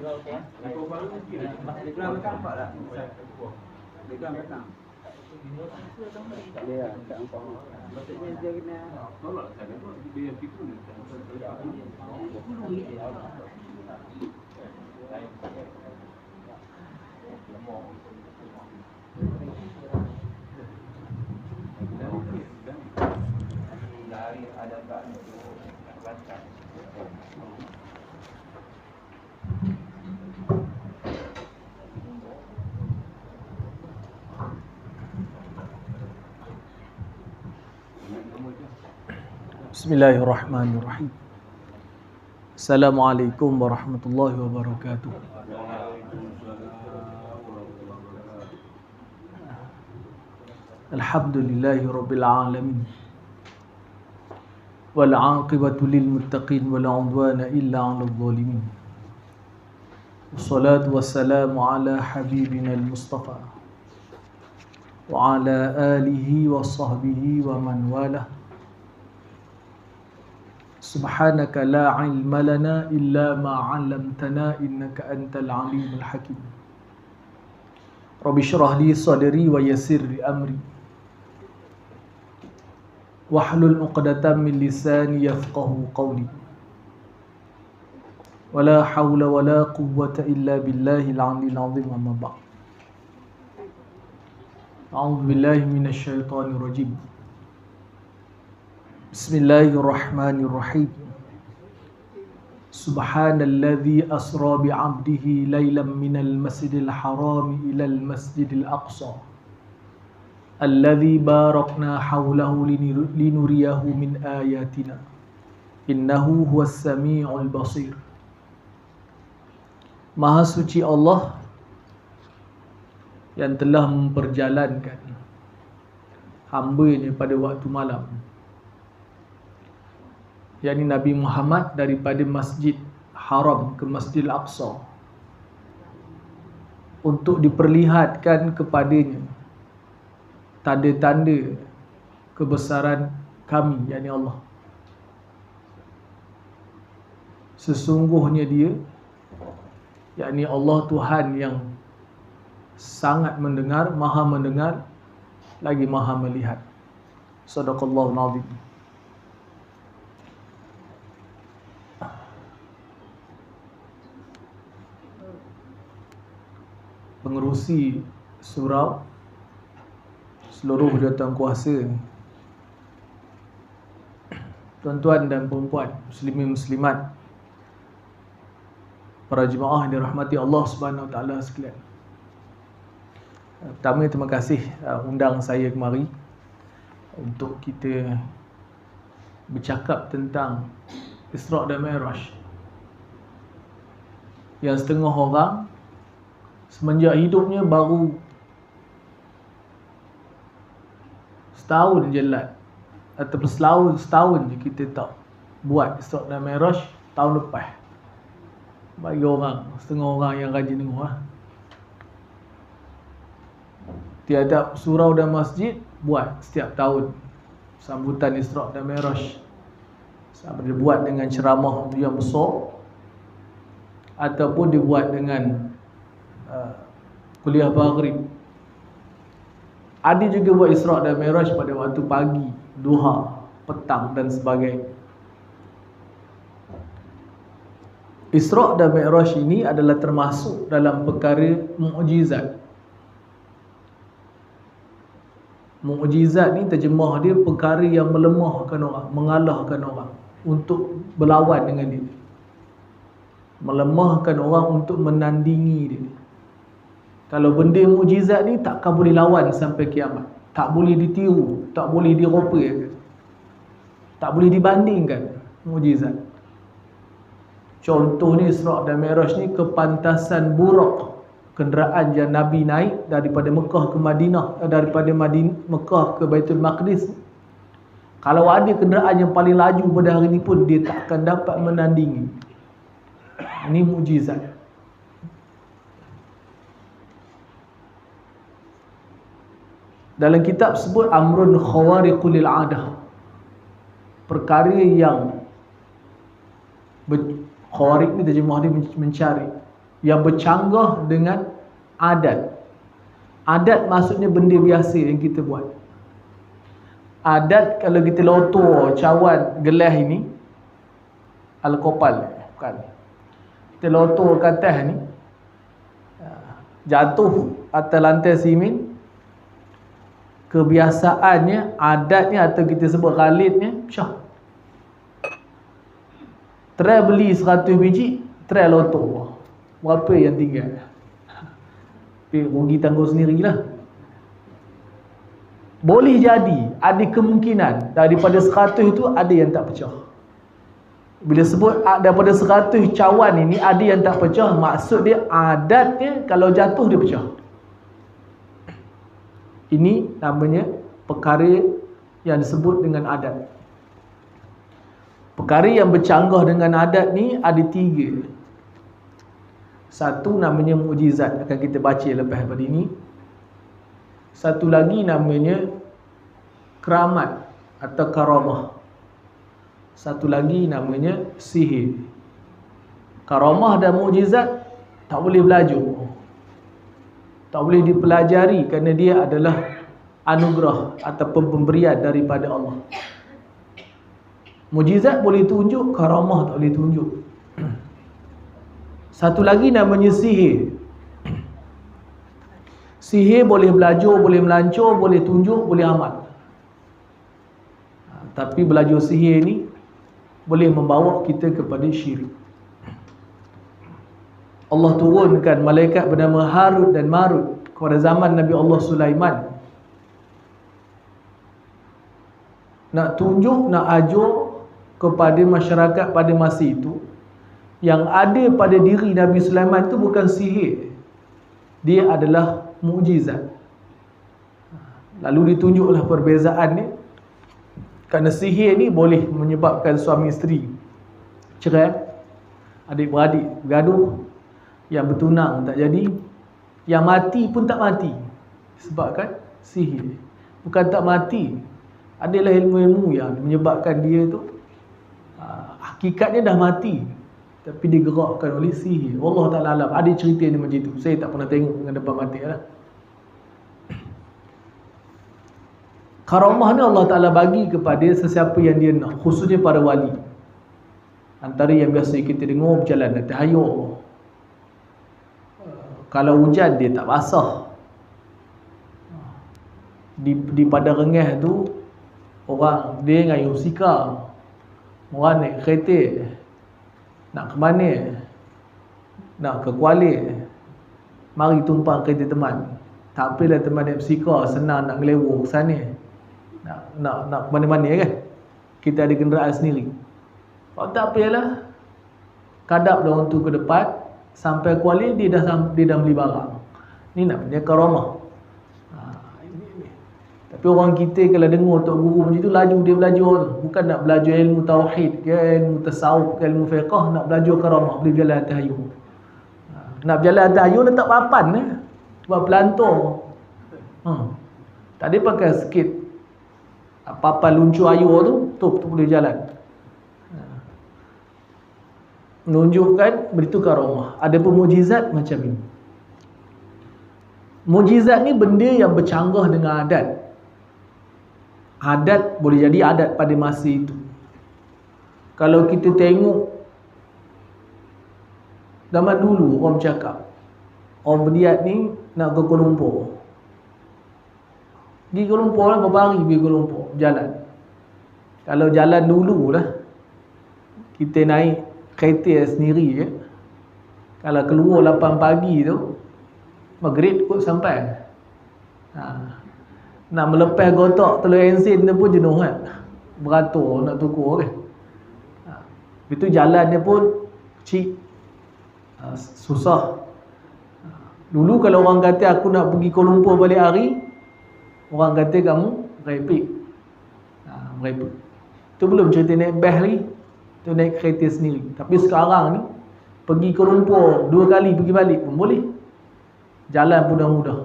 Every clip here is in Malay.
Telegram nampak tak? Telegram datang. Dia tak nampak. Maksudnya dia kena tolak saya tu dia yang itu dia. Dari ada tak lancar. Bismillahirrahmanirrahim. Assalamualaikum warahmatullahi wabarakatuh. Alhamdulillahi rabbil alamin. Wal 'aqibatu lil muttaqin wa la 'udwana illa 'alal zalimin. Wassalatu wassalamu ala habibina al-Mustafa wa ala alihi wa sahbihi wa man walah. Subhanaka la ilma lana illa ma 'allamtana innaka antal alimul hakim. Rabbi shrah li sadri wa yassir li amri. Wahlul 'uqdatam min lisani yafqahu qawli. Wala hawla wala quwwata illa billahil 'aliyyil 'azim amma ba'd. A'udzu billahi minasy syaithanir rajim. Bismillahirrahmanirrahim. Subhanalladzi asra bi'abdihi laylan minal masjidil haram ilal masjidil aqsa alladzi barakna hawlahu linuriyahu min ayatina innahu huwas sami'ul basir. Maha suci Allah yang telah memperjalankan hamba-Nya pada waktu malam, yakni Nabi Muhammad, daripada Masjid Haram ke Masjidil Aqsa untuk diperlihatkan kepadanya tanda-tanda kebesaran kami, yakni Allah. Sesungguhnya Dia, yakni Allah Tuhan yang sangat mendengar, lagi maha melihat. Sadaqallahul azim. Pengerusi surau, seluruh jawatankuasa, tuan-tuan dan puan-puan, muslimin muslimat, para jemaah yang dirahmati Allah Subhanahu Wa Taala sekalian. Pertama, terima kasih undang saya kemari untuk kita bercakap tentang Isra' dan Mi'raj, yang setengah orang semenjak hidupnya baru setahun je lat, ataupun setahun je kita tak buat Isra' dan Mi'raj tahun lepas. Bagi orang, setengah orang yang rajin dengar, tiada surau dan masjid buat setiap tahun sambutan Isra' dan Mi'raj. Sama dia buat dengan ceramah yang besar ataupun dibuat dengan kuliah maghrib. Ada juga buat Isra' dan Mi'raj pada waktu pagi, duha, petang dan sebagainya. Isra' dan Mi'raj ini adalah termasuk dalam perkara mukjizat. Mukjizat ni terjemah dia perkara yang melemahkan orang, mengalahkan orang untuk berlawan dengan dia, melemahkan orang untuk menandingi dia. Kalau benda mukjizat ni takkan boleh lawan sampai kiamat, tak boleh ditiru, tak boleh dirupa, tak boleh dibandingkan mukjizat. Contohnya Isra' dan Mi'raj ni kepantasan Buraq, kenderaan yang Nabi naik daripada Mekah ke Madinah, daripada Mekah ke Baitul Maqdis. Kalau ada kenderaan yang paling laju pada hari ni pun dia tak akan dapat menandingi. Ini mukjizat. Dalam kitab sebut amrun khawariqul lil adah, perkara yang khawariq ni terjemah dia mencari, yang bercanggah dengan adat. Adat maksudnya benda biasa yang kita buat. Adat kalau kita lotor cawan gelas ini alkopal, bukan. Kita lotor ke atas ni, jatuh atas lantai simen, kebiasaannya, adatnya atau kita sebut khalidnya, syah. Try beli 100 biji, try lotor. Berapa yang tinggal? Tapi rugi tanggung sendirilah. Boleh jadi, ada kemungkinan daripada 100 itu ada yang tak pecah. Bila sebut daripada 100 cawan ini ada yang tak pecah, maksud dia adatnya kalau jatuh dia pecah. Ini namanya perkara yang disebut dengan adat. Perkara yang bercanggah dengan adat ni ada 3. Satu namanya mukjizat, akan kita baca lepas pada ini. Satu lagi namanya keramat atau karamah. Satu lagi namanya sihir. Karamah dan mukjizat tak boleh belajar, tak boleh dipelajari, kerana dia adalah anugerah ataupun pemberian daripada Allah. Mukjizat boleh tunjuk, karamah tak boleh tunjuk. Satu lagi namanya sihir. Sihir boleh belajar, boleh melancur, boleh tunjuk, boleh amal. Tapi belajar sihir ni boleh membawa kita kepada syirik. Allah turunkan malaikat bernama Harut dan Marut pada zaman Nabi Allah Sulaiman, nak tunjuk, nak ajar kepada masyarakat pada masa itu, yang ada pada diri Nabi Sulaiman itu bukan sihir, dia adalah mukjizat. Lalu ditunjuklah perbezaannya, kerana sihir ni boleh menyebabkan suami isteri cerai, adik-beradik bergaduh, yang bertunang tak jadi, yang mati pun tak mati sebabkan sihir. Bukan tak mati, adalah ilmu-ilmu yang menyebabkan dia tu hakikatnya dah mati, tapi digerakkan oleh sihir. Allah Ta'ala alam. Ada cerita ni macam tu, saya tak pernah tengok dengan depan mata lah. Karamah ni Allah Ta'ala bagi kepada sesiapa yang dia nak, khususnya para wali. Antara yang biasa kita dengar berjalan atas air. Kalau hujan dia tak basah. Di padang rengah tu, orang dia ngayuh sikar, orang naik kereta, nak ke mana? Nak ke Kuala, mari tumpang kereta teman. Tak apalah teman naik bersikar, senang nak ngelewur ke sana, nak ke mana-mana kan. Kita ada kenderaan sendiri. Kalau tak apalah, kadap dah orang tu ke depan, sampai Kuala dia dah beli barang. Ni namanya karamah. Tapi orang kita kalau dengar tok guru macam tu, laju dia belajar tu. Bukan nak belajar ilmu tauhid ke, ilmu tasawuf ke, ilmu fiqh, nak belajar karamah, boleh berjalan atas air. Nak berjalan atas air letak papan buat pelantar. Tak ada pakai sikit papan luncur air tu boleh jalan. Menunjukkan begitu karamah. Ada pun mukjizat macam ni. Mukjizat ni benda yang bercanggah dengan adat. Adat boleh jadi adat pada masa itu. Kalau kita tengok zaman dulu, orang bercakap, orang berniat ni nak ke Kuala Lumpur. Pergi Kuala Lumpur lah, berapa hari pergi Kuala Lumpur, jalan. Kalau jalan dulu lah, kita naik kereta sendiri je, kalau keluar 8 pagi tu, maghrib kot sampai. Nak melepas gotok telur ensin tu pun jenuh kan, beratur nak tukar kan. Itu jalan dia pun kecil, susah. Dulu kalau orang kata aku nak pergi Kuala Lumpur balik hari, orang kata kamu merepek. Merepek. Itu belum cerita naik bas lagi, tu naik kereta sendiri. Tapi sekarang ni pergi Kuala Lumpur 2 kali pergi balik pun boleh. Jalan pun dah mudah.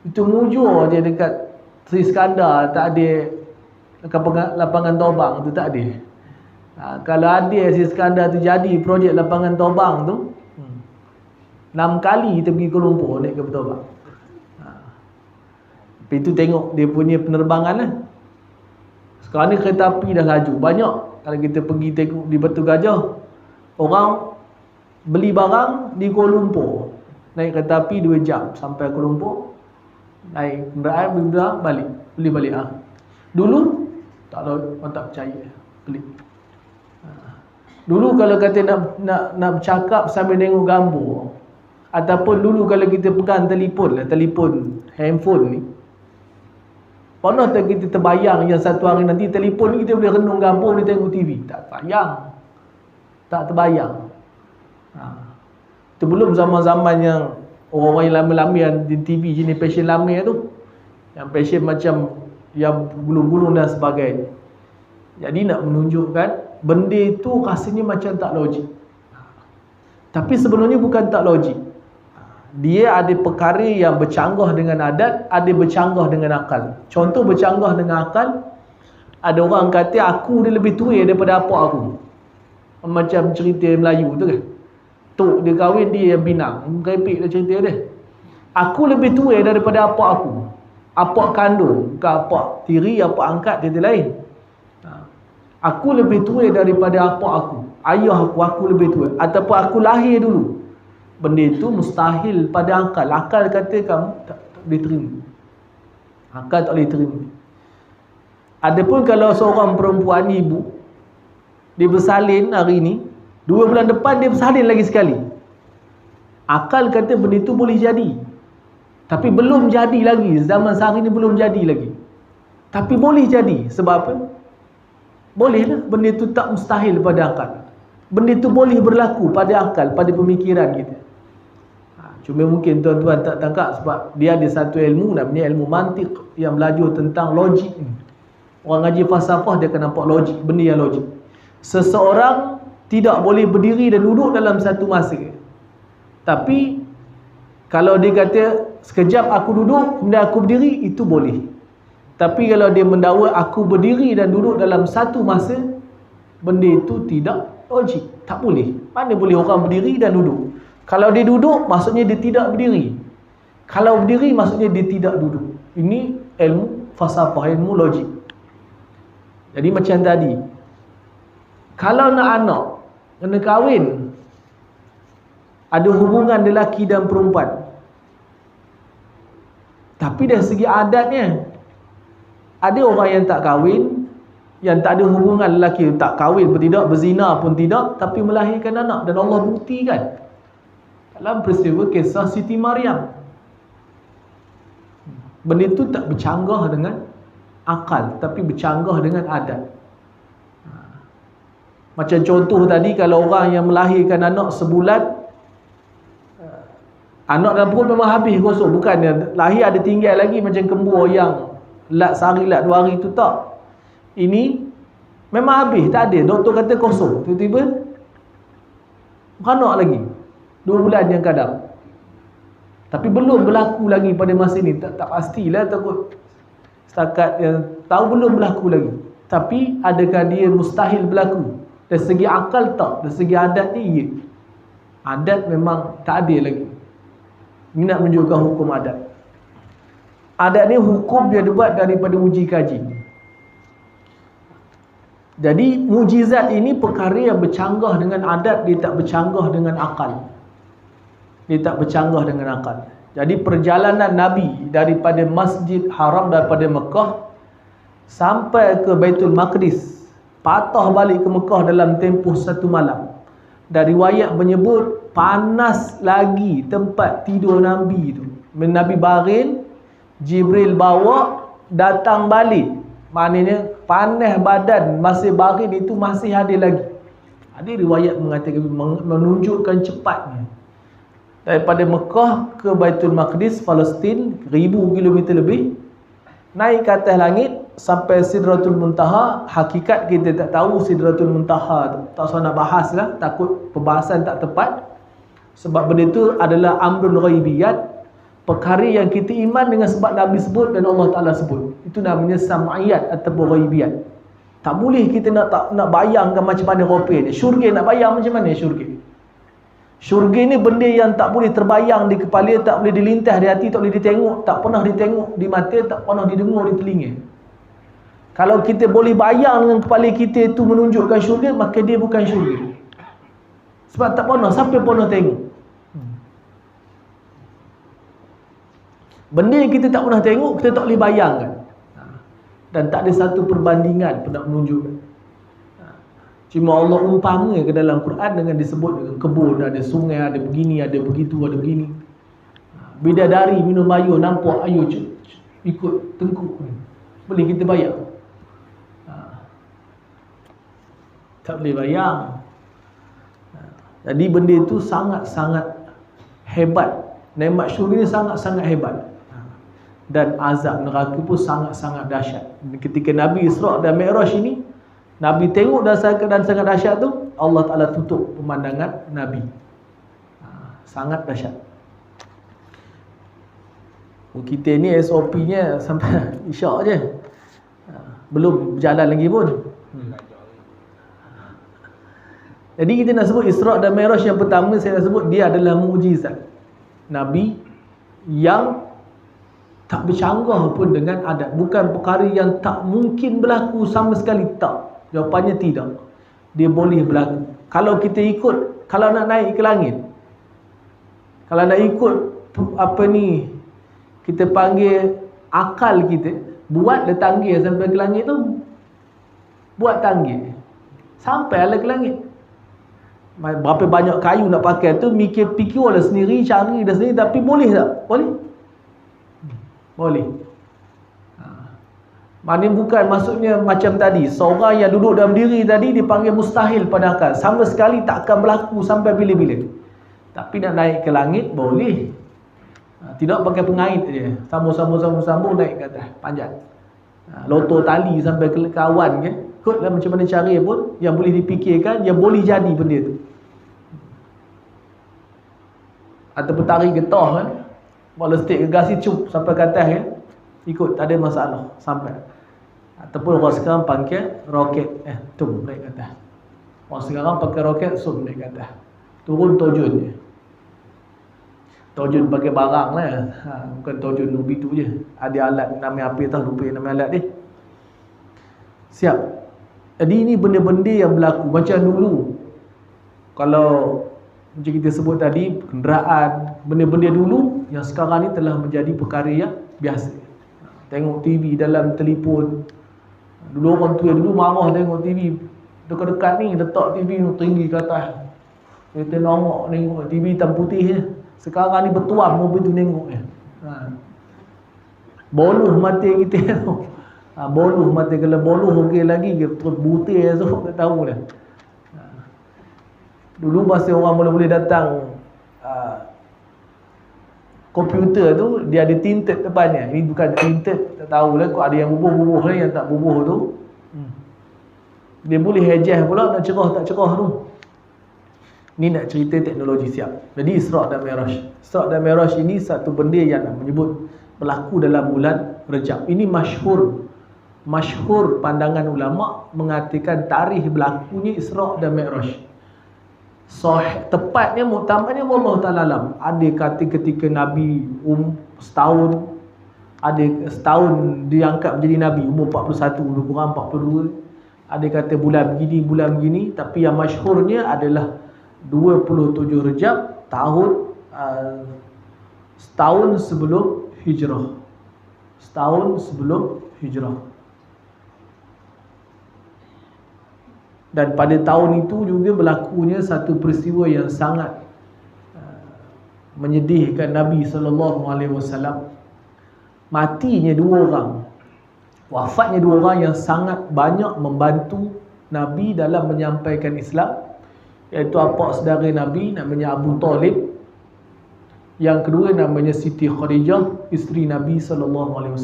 Itu mujur je dekat Sri Skandar, tak ada lapangan tobang tu, tak ada. Kalau ada Sri Skandar tu jadi projek lapangan tobang tu, 6 kali kita pergi Kuala Lumpur naik kapal terbang. Lepas itu tengok dia punya penerbangan lah. Sekarang ni kereta api dah laju banyak. Kalau kita pergi tengok di Batu Gajah, orang beli barang di Kuala Lumpur, naik kereta api 2 jam sampai Kuala Lumpur, naik kenderaan beli barang beli balik. Dulu tak ada, orang tak percaya, pelik. Dulu kalau kata nak bercakap sambil tengok gambar, ataupun dulu kalau kita pegang telefon handphone ni, pernah tak kita terbayang yang satu hari nanti telefon ni kita boleh renung gambar, boleh tengok TV? Tak terbayang. Tak terbayang. Itu belum zaman-zaman yang orang-orang yang lama-lama yang di TV jenis passion lama tu, yang passion macam yang gulung-gulung dan sebagainya. Jadi nak menunjukkan benda itu rasanya macam tak logik. Tapi sebenarnya bukan tak logik. Dia ada perkara yang bercanggah dengan adat, ada bercanggah dengan akal. Contoh bercanggah dengan akal, ada orang kata aku dia lebih tua daripada apak aku. Macam cerita Melayu tu kan. Tok dia kahwin, dia yang pinang. Merepek lah cerita dia. Aku lebih tua daripada apak aku. Apak kandung, bukan apak tiri, apak angkat dia lain. Aku lebih tua daripada apak aku. Ayah aku lebih tua. Ataupun aku lahir dulu. Benda itu mustahil pada akal. Akal kata kamu tak boleh terima. Akal tak boleh terima. Adapun kalau seorang perempuan ibu, dia bersalin hari ni, 2 bulan depan dia bersalin lagi sekali. Akal kata benda itu boleh jadi. Tapi belum jadi lagi. Zaman sehari ni belum jadi lagi. Tapi boleh jadi. Sebab apa? Bolehlah. Benda itu tak mustahil pada akal. Benda itu boleh berlaku pada akal, pada pemikiran kita. Cuma mungkin tuan-tuan tak tangkap sebab dia ada satu ilmu namanya ilmu mantik yang belajar tentang logik ni. Orang ngaji falsafah dia akan nampak logik, benda yang logik. Seseorang tidak boleh berdiri dan duduk dalam satu masa. Tapi kalau dia kata sekejap aku duduk, kemudian aku berdiri, itu boleh. Tapi kalau dia mendakwa aku berdiri dan duduk dalam satu masa, benda itu tidak logik, tak boleh. Mana boleh orang berdiri dan duduk? Kalau dia duduk, maksudnya dia tidak berdiri. Kalau berdiri, maksudnya dia tidak duduk. Ini ilmu falsafah, ilmu logik. Jadi macam tadi, kalau nak anak, kena kahwin, ada hubungan lelaki dan perempuan. Tapi dari segi adatnya, ada orang yang tak kahwin, yang tak ada hubungan lelaki, tak kahwin pun tidak, berzina pun tidak, tapi melahirkan anak. Dan Allah buktikan dalam peristiwa kisah Siti Maryam. Benda itu tak bercanggah dengan akal, tapi bercanggah dengan adat. Macam contoh tadi, kalau orang yang melahirkan anak sebulan, anak dalam perut memang habis kosong. Bukannya lahir ada tinggal lagi macam kembur yang lat sehari lat 2 hari itu, tak. Ini memang habis, tak ada. Doktor kata kosong. Tiba-tiba beranak lagi 2 bulan yang kadang. Tapi belum berlaku lagi pada masa ini. Tak pastilah, takut setakat yang tahu belum berlaku lagi. Tapi adakah dia mustahil berlaku? Dari segi akal tak, dari segi adat ni ya. Adat memang tak ada lagi. Ini nak menunjukkan hukum adat. Adat ni hukum dia dibuat daripada uji kaji. Jadi mujizat ini perkara yang bercanggah dengan adat, dia tak bercanggah dengan akal. Dia tak bercanggah dengan akal. Jadi perjalanan Nabi daripada Masjid Haram, daripada Mekah sampai ke Baitul Maqdis, patah balik ke Mekah dalam tempoh 1 malam. Dan riwayat menyebut panas lagi tempat tidur Nabi tu. Nabi baring, Jibril bawa, datang balik. Maknanya panas badan masih baring itu masih ada lagi. Ada riwayat mengatakan, menunjukkan cepatnya. Daripada Mekah ke Baitul Maqdis, Palestin, 1000 km lebih, naik ke atas langit sampai Sidratul Muntaha. Hakikat kita tak tahu Sidratul Muntaha tu. Tak usah nak bahas lah, takut perbahasan tak tepat. Sebab benda itu adalah amrul ghaibiyat, perkara yang kita iman dengan sebab Nabi sebut dan Allah Ta'ala sebut. Itu namanya sam'iyat ataupun ghaibiyat. Tak boleh kita nak bayangkan macam mana rupa dia. Syurga nak bayang macam mana syurga. Syurga ni benda yang tak boleh terbayang di kepala, tak boleh dilintas di hati, tak boleh ditengok, tak pernah ditengok di mata, tak pernah didengar di telinga. Kalau kita boleh bayang dengan kepala kita itu menunjukkan syurga, maka dia bukan syurga. Sebab tak pernah, siapa pernah tengok. Benda yang kita tak pernah tengok, kita tak boleh bayangkan. Dan tak ada satu perbandingan pun nak menunjukkan. Cuma Allah umpama ke dalam Quran dengan disebut dengan kebun, ada sungai, ada begini, ada begitu, ada begini. Bidadari minum air, nampak air ikut tengkuk. Boleh kita bayang? Tak boleh bayang. Jadi benda itu sangat-sangat hebat. Nikmat syurga ni sangat-sangat hebat. Dan azab neraka pun sangat-sangat dahsyat. Ketika Nabi Isra' dan Mi'raj ini, Nabi tengok dalam keadaan sangat dahsyat tu, Allah Ta'ala tutup pemandangan Nabi. Sangat dahsyat. Kita ni SOP-nya sampai isyak je. Belum berjalan lagi pun. Jadi kita nak sebut Isra' dan Mi'raj yang pertama, saya nak sebut dia adalah mukjizat Nabi yang tak bercanggah pun dengan adat. Bukan perkara yang tak mungkin berlaku sama sekali, tak. Jawapannya tidak. Dia boleh berlaku. Kalau kita ikut, kalau nak naik ke langit, kalau nak ikut apa ni, kita panggil akal kita, buatlah tangga sampai ke langit tu. Buat tangga sampailah ke langit. Berapa banyak kayu nak pakai tu, fikirlah sendiri, cari dah sendiri. Tapi boleh tak? Boleh? Boleh. Maknanya bukan maksudnya macam tadi, seorang yang duduk dalam diri tadi dipanggil mustahil pada akal. Sama sekali tak akan berlaku sampai bila-bila. Tapi nak naik ke langit, boleh. Tidak pakai pengait je. Sambung naik ke atas, panjat. Lotor tali sampai ke kawan ke. Ikutlah macam mana cara pun, yang boleh dipikirkan, yang boleh jadi benda tu. Ataupun tarik getah kan. Bola stick gegasi cup sampai ke atas kan. Ikut, tak ada masalah sampai. Ataupun orang sekarang pakai roket, tum naik ke atas. Orang sekarang pakai roket, sum naik ke atas. Turun terjun je. Terjun pakai barang lah. Bukan terjun begitu je. Ada alat nama apa tahu, lupa nama alat dia. Siap. Jadi ini benda-benda yang berlaku macam dulu. Kalau macam kita sebut tadi, kenderaan, benda-benda dulu yang sekarang ni telah menjadi perkara yang biasa. Tengok TV dalam telefon. Dulu orang tua dulu marah tengok TV. Dekat-dekat ni letak TV tu tinggi ke atas. Kita nongok tengok TV hitam putih je. Sekarang ni bertuam mobil tu tengok je. Boluh mata kita tu. Boluh mata, kalau boluh okey lagi, terus butir esok tak tahu dah. Dulu masa orang mula-mula datang komputer tu, dia ada tinted depannya. Ini bukan tinted, tak tahulah kok ada yang bubuh-bubuh lah, yang tak bubuh tu. Dia boleh adjust pula nak cerah tak cerah tu. Ni nak cerita teknologi siap. Jadi Isra' dan Mi'raj. Isra' dan Mi'raj ini satu benda yang nak menyebut berlaku dalam bulan Rejab. Ini masyhur pandangan ulama mengatakan tarikh berlakunya Isra' dan Mi'raj. Tepatnya muktamadnya wallahu ta'ala alam. Ada kata ketika Nabi setahun, ada setahun diangkat menjadi Nabi, umur 41, lebih kurang 42. Ada kata bulan begini, tapi yang masyhurnya adalah 27 Rejab tahun setahun sebelum hijrah. Setahun sebelum hijrah. Dan pada tahun itu juga berlakunya satu peristiwa yang sangat menyedihkan Nabi SAW. Matinya dua orang, wafatnya dua orang yang sangat banyak membantu Nabi dalam menyampaikan Islam, iaitu apak saudara Nabi namanya Abu Talib, yang kedua namanya Siti Khadijah, isteri Nabi SAW.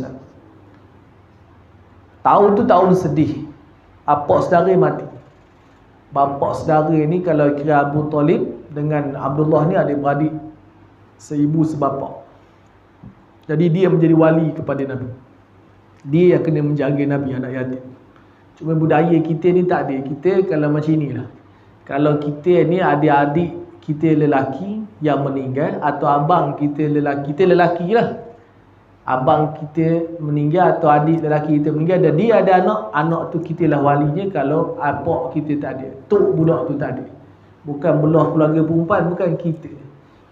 Tahun tu tahun sedih. Apak saudara mati. Bapa saudara ni kalau kira Abu Talib dengan Abdullah ni adik-beradik, seibu sebapa. Jadi dia menjadi wali kepada Nabi. Dia yang kena menjaga Nabi, anak yatim. Cuma budaya kita ni tak ada. Kita kalau macam inilah. Kalau kita ni adik-adik kita lelaki yang meninggal, atau abang kita lelaki lah, abang kita meninggal atau adik lelaki kita meninggal dan dia ada anak tu kita lah walinya kalau apak kita tak ada, tok budak tu tak ada. Bukan belah keluarga perempuan, bukan kita.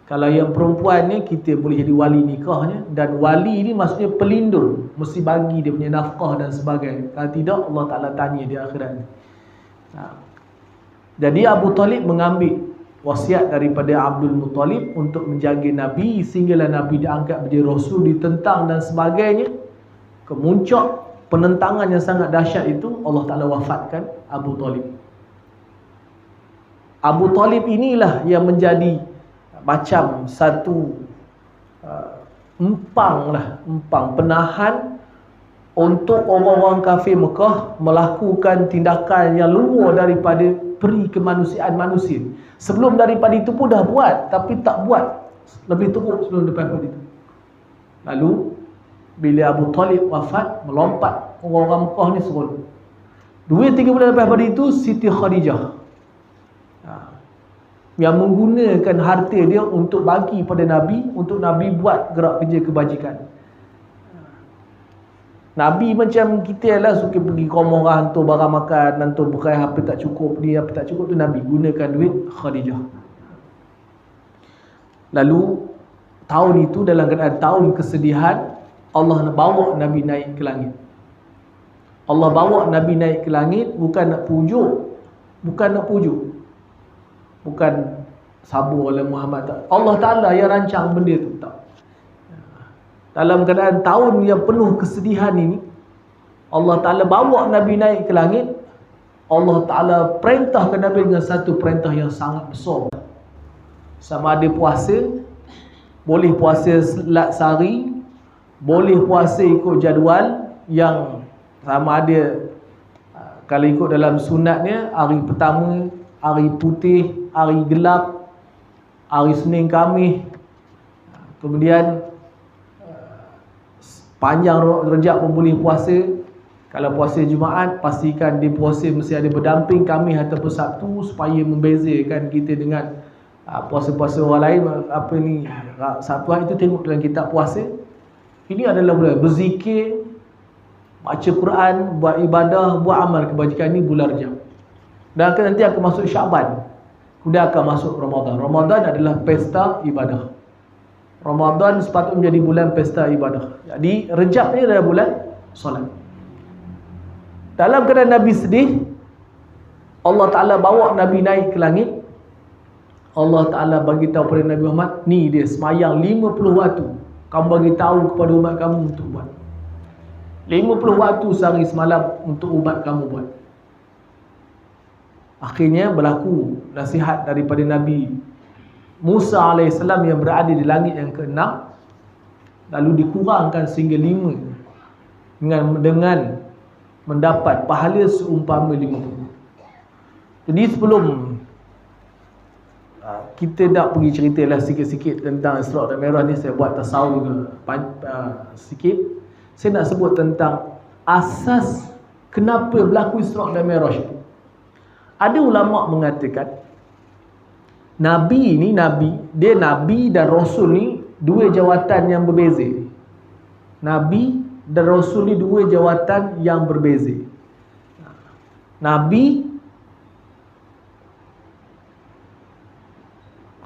Kalau yang perempuan ni kita boleh jadi wali nikahnya, dan wali ni maksudnya pelindung, mesti bagi dia punya nafkah dan sebagainya. Kalau tidak Allah Ta'ala tanya di akhirat ni. Jadi Abu Talib mengambil wasiat daripada Abdul Muttalib untuk menjaga Nabi sehinggalah Nabi diangkat menjadi Rasul, ditentang dan sebagainya. Kemuncak penentangan yang sangat dahsyat itu, Allah Ta'ala wafatkan Abu Talib. Abu Talib inilah yang menjadi macam satu empang penahan untuk orang-orang kafir Mekah melakukan tindakan yang luar daripada peri kemanusiaan manusia. Sebelum daripada itu pun dah buat, tapi tak buat lebih teruk sebelum daripada itu. Lalu bila Abu Talib wafat, melompat orang-orang Mekah ni seronok. 2-3 bulan lepas daripada itu, Siti Khadijah yang menggunakan harta dia untuk bagi pada Nabi, untuk Nabi buat gerak kerja kebajikan. Nabi macam kita lah, suka pergi ke rumah orang, hantar barang makan, hantar berai apa tak cukup, dia apa tak cukup tu Nabi gunakan duit Khadijah. Lalu tahun itu dalam keadaan tahun kesedihan, Allah nak bawa Nabi naik ke langit. Allah bawa Nabi naik ke langit bukan nak pujuk, bukan sabar oleh Muhammad, tak. Allah Ta'ala yang rancang benda tu, tak. Dalam keadaan tahun yang penuh kesedihan ini, Allah Ta'ala bawa Nabi naik ke langit. Allah Ta'ala perintahkan Nabi dengan satu perintah yang sangat besar. Sama ada puasa, boleh puasa selat sehari, boleh puasa ikut jadual yang sama ada, kalau ikut dalam sunatnya, hari pertama, hari putih, hari gelap, hari Senin Khamis, kemudian panjang Rejab pun boleh puasa. Kalau puasa Jumaat, pastikan dia puasa mesti ada berdamping Khamis ataupun Sabtu, supaya membezakan kita dengan puasa-puasa orang lain. Apa ni, Sabtu hari itu tengok dalam kitab puasa, ini adalah bulan berzikir, baca Quran, buat ibadah, buat amal kebajikan. Ini bulan Rejab. Dan nanti akan masuk Syaban, kemudian akan masuk Ramadan. Ramadan adalah pesta ibadah. Ramadan sepatutnya menjadi bulan pesta ibadah. Jadi Rejab ni adalah bulan solat. Dalam keadaan Nabi sedih, Allah Ta'ala bawa Nabi naik ke langit. Allah Ta'ala bagi tahu kepada Nabi Muhammad, ni dia semayang 50 waktu, kamu bagi tahu kepada umat kamu untuk buat. 50 waktu sehari semalam untuk umat kamu buat. Akhirnya berlaku nasihat daripada Nabi Musa AS yang berada di langit yang ke-6, lalu dikurangkan sehingga 5 dengan mendapat pahala seumpama 50. Jadi sebelum kita nak pergi ceritalah sikit-sikit tentang Isra' dan Mi'raj ni, saya buat tasawur sikit. Saya nak sebut tentang asas kenapa berlaku Isra' dan Mi'raj itu. Ada ulama' mengatakan Nabi dan Rasul ni dua jawatan yang berbeza. Nabi dan Rasul ni dua jawatan yang berbeza. Nabi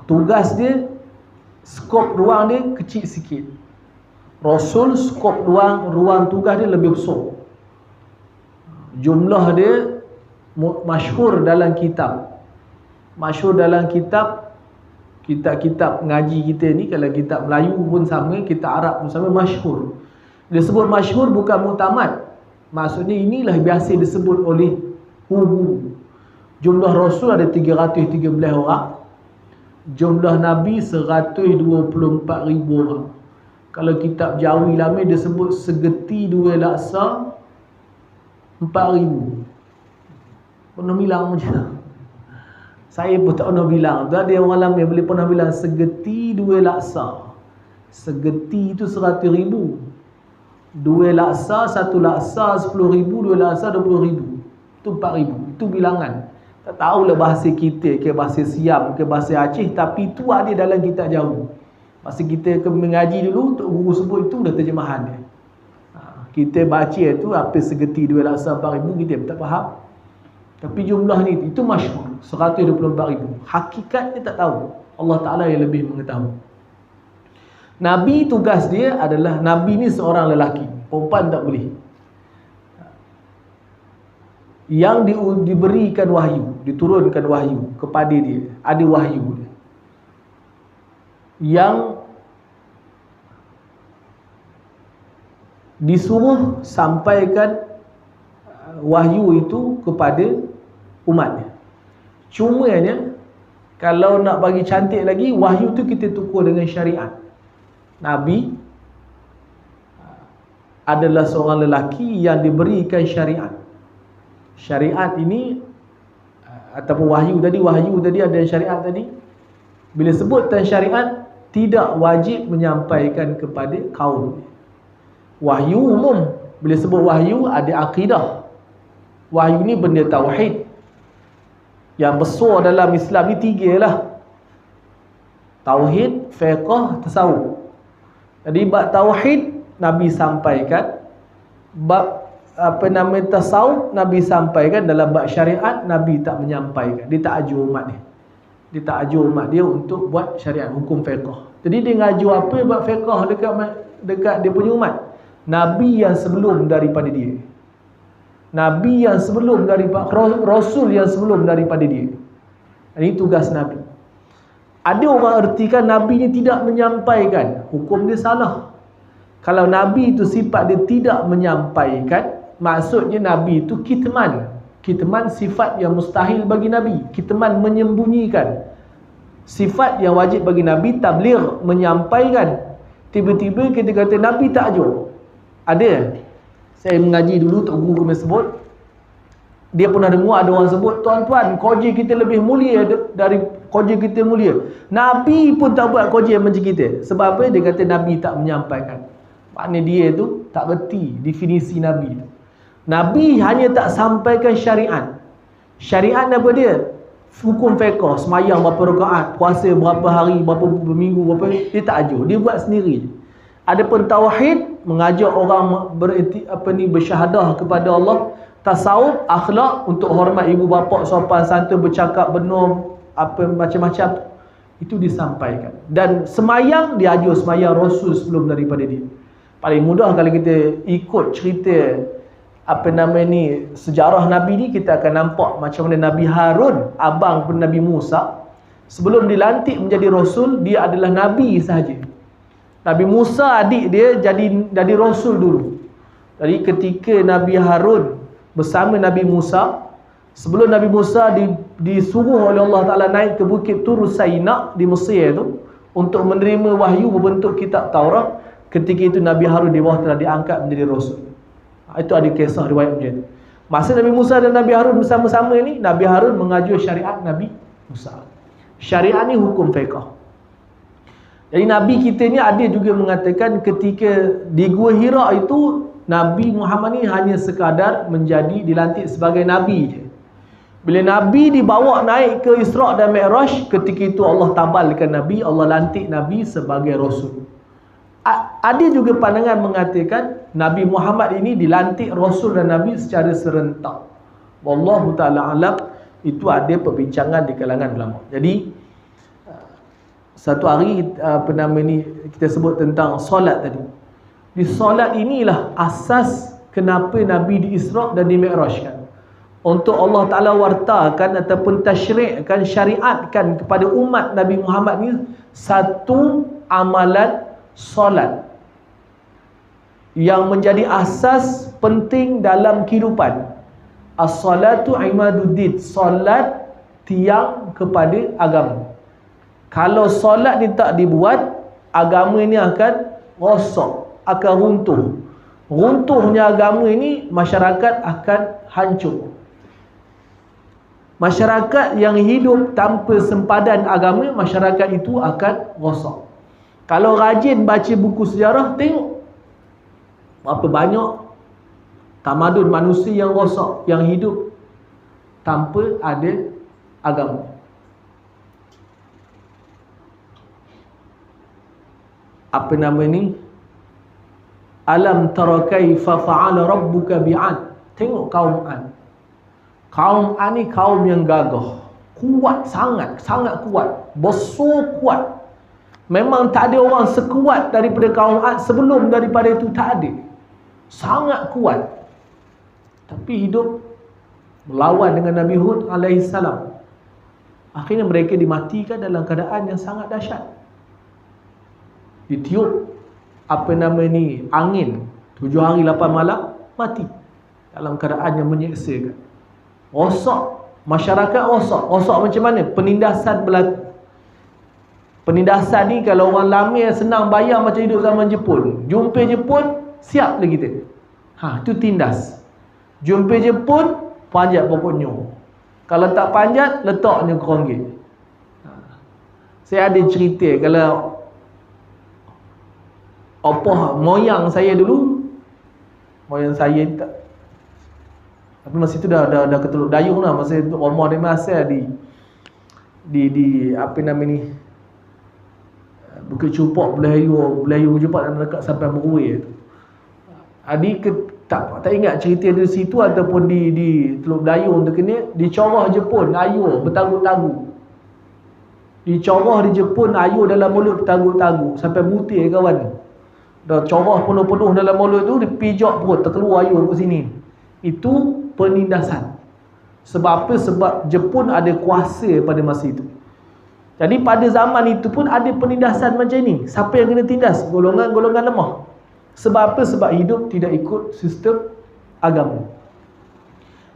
tugas dia, skop ruang dia kecil sikit. Rasul skop ruang tugas dia lebih besar. Jumlah dia masyhur dalam kitab. Kitab-kitab ngaji kita ni, kalau kitab Melayu pun sama, kitab Arab pun sama, masyhur. Dia sebut masyhur bukan muktamad. Maksudnya inilah biasa disebut oleh guru. Jumlah Rasul ada 313 orang. Jumlah Nabi 124,000 orang. Kalau kitab Jawi Lama dia sebut segeti 2 laksa 4,000. Pernah bilang macam saya pun tak pernah bilang. Ada orang lama yang boleh pernah bilang segeti 2 laksa. Segeti itu 100,000. 2 laksa, 1 laksa 10,000, 2 laksa 20,000. Itu 4,000. Itu bilangan. Tak tahulah bahasa kita ke bahasa Siam ke bahasa Aceh, tapi itu ada dalam kitab jauh. Masa kita mengaji dulu, Tok Guru sebut itu dah terjemahan dia. Kita baca itu apa segeti 284,000 kita tak faham. Tapi jumlah ni itu masyhur 124,000. Hakikatnya tak tahu. Allah Taala yang lebih mengetahui. Nabi tugas dia adalah Nabi ni seorang lelaki, perempuan tak boleh. Yang diberikan wahyu, diturunkan wahyu kepada dia, ada wahyu dia. Yang disuruh sampaikan wahyu itu kepada umatnya. Cumanya kalau nak bagi cantik lagi, wahyu tu kita tukar dengan syariat. Nabi adalah seorang lelaki yang diberikan syariat. Syariat ini ataupun wahyu tadi ada syariat tadi. Bila sebut tentang syariat, tidak wajib menyampaikan kepada kaum. Wahyu umum. Bila sebut wahyu, ada akidah. Wahyu ni benda tauhid. Yang besar dalam Islam ni 3 lah. Tauhid, fiqh, tasawuf. Jadi bab tauhid Nabi sampaikan, bab tasawuf Nabi sampaikan, dalam bab syariat Nabi tak menyampaikan. Dia tak ajar umat dia. Dia tak ajar umat dia untuk buat syariat, hukum fiqh. Jadi dia ngajar apa bab fiqh dekat dia punya umat? Nabi yang sebelum daripada dia. Nabi yang sebelum daripada Rasul yang sebelum daripada dia. Ini tugas Nabi. Ada orang ertikan Nabi ni tidak menyampaikan, hukum dia salah. Kalau Nabi itu sifat dia tidak menyampaikan, maksudnya Nabi itu kitman. Kitman sifat yang mustahil bagi Nabi. Kitman menyembunyikan. Sifat yang wajib bagi Nabi tabligh, menyampaikan. Tiba-tiba kita kata Nabi tak ajar. Ada. Saya mengaji dulu, Tok Guru kami sebut. Dia pernah dengar ada orang sebut, tuan-tuan, koja kita lebih mulia dari koja kita mulia. Nabi pun tak buat koja macam kita. Sebab apa? Dia kata Nabi tak menyampaikan. Maknanya dia tu tak reti definisi Nabi. Nabi hanya tak sampaikan syariat. Syariat apa dia? Hukum fiqh, semayang berapa rakaat, puasa berapa hari, berapa minggu, berapa, dia tak ajar. Dia buat sendiri je. Adapun tauhid, mengajak orang bersyahadah kepada Allah. Tasawuf, akhlak, untuk hormat ibu bapa, sopan santun, bercakap benar, apa macam-macam, itu disampaikan. Dan semayang, dia ajar semayang Rasul sebelum daripada dia. Paling mudah kalau kita ikut cerita sejarah Nabi ni, kita akan nampak macam mana Nabi Harun, abang pun Nabi Musa, sebelum dilantik menjadi Rasul, dia adalah Nabi sahaja. Nabi Musa adik dia jadi Rasul dulu. Jadi ketika Nabi Harun bersama Nabi Musa, sebelum Nabi Musa disuruh oleh Allah Ta'ala naik ke bukit Tur Saina di Mesir tu untuk menerima wahyu berbentuk kitab Taurat, ketika itu Nabi Harun di bawah telah diangkat menjadi Rasul. Itu ada kisah riwayat macam tu. Masa Nabi Musa dan Nabi Harun bersama-sama ni, Nabi Harun mengajar syariat Nabi Musa. Syariat ni hukum fiqh. Jadi Nabi kita ni ada juga mengatakan ketika di Gua Hira itu, Nabi Muhammad ni hanya sekadar menjadi dilantik sebagai Nabi je. Bila Nabi dibawa naik ke Isra' dan Mi'raj, ketika itu Allah tabalkan Nabi, Allah lantik Nabi sebagai Rasul. Ada juga pandangan mengatakan Nabi Muhammad ini dilantik Rasul dan Nabi secara serentak. Wallahu ta'ala alam, itu ada perbincangan di kalangan ulama. Jadi satu hari kita sebut tentang solat tadi. Di solat inilah asas kenapa Nabi di Isra' dan di Mi'rajkan. Untuk Allah Ta'ala wartakan ataupun tasyri'kan, syariatkan kepada umat Nabi Muhammad ni satu amalan solat yang menjadi asas penting dalam kehidupan. As-salatu imaduddin, solat tiang kepada agama. Kalau solat ni tak dibuat, agama ini akan rosak, akan runtuh. Runtuhnya agama ini, masyarakat akan hancur. Masyarakat yang hidup tanpa sempadan agama, masyarakat itu akan rosak. Kalau rajin baca buku sejarah, tengok berapa banyak tamadun manusia yang rosak, yang hidup tanpa ada agama. Apa nama ni? Alam tara kaifa fa'ala rabbuka bi'ad. Tengok kaum Ad. Kaum Ad ni kaum yang gagah, kuat sangat, sangat kuat, besar kuat. Memang tak ada orang sekuat daripada kaum Ad. Sebelum daripada itu tak ada. Sangat kuat. Tapi hidup melawan dengan Nabi Hud alaihissalam. Akhirnya mereka dimatikan dalam keadaan yang sangat dahsyat. Ditiup apa nama ni, angin 7 hari 8 malam, mati dalam keadaan yang menyeksakan. Rosak, masyarakat rosak. Rosak macam mana? Penindasan berlaku. Penindasan ni kalau orang Lamir senang bayang macam hidup zaman Jepun. Jumpa Jepun, siap lah kita. Tu tindas. Jumpa Jepun, panjat pokok nyo. Kalau tak panjat, letaknya RM1. Saya ada cerita kalau apa moyang saya dulu, moyang saya tak, tapi masa tu dah ke Teluk Dayung lah. Masa tu rumah dia masa di apa nama ni, Bukit Cupak, Belayu Cupak dan dekat sampai Merui tu. Adik tak ingat cerita di situ ataupun di Teluk Dayung tu kena dicorah Jepun ayur bertagut-tagut. Dicorah di Jepun ayur dalam mulut bertagut-tagut sampai butir kawan ni. Dah corah penuh-penuh dalam mulut tu, dipijak perut, terkeluar ayur ke sini. Itu penindasan. Sebab apa? Sebab Jepun ada kuasa pada masa itu. Jadi pada zaman itu pun ada penindasan macam ni. Siapa yang kena tindas? Golongan-golongan lemah. Sebab apa? Sebab hidup tidak ikut sistem agama.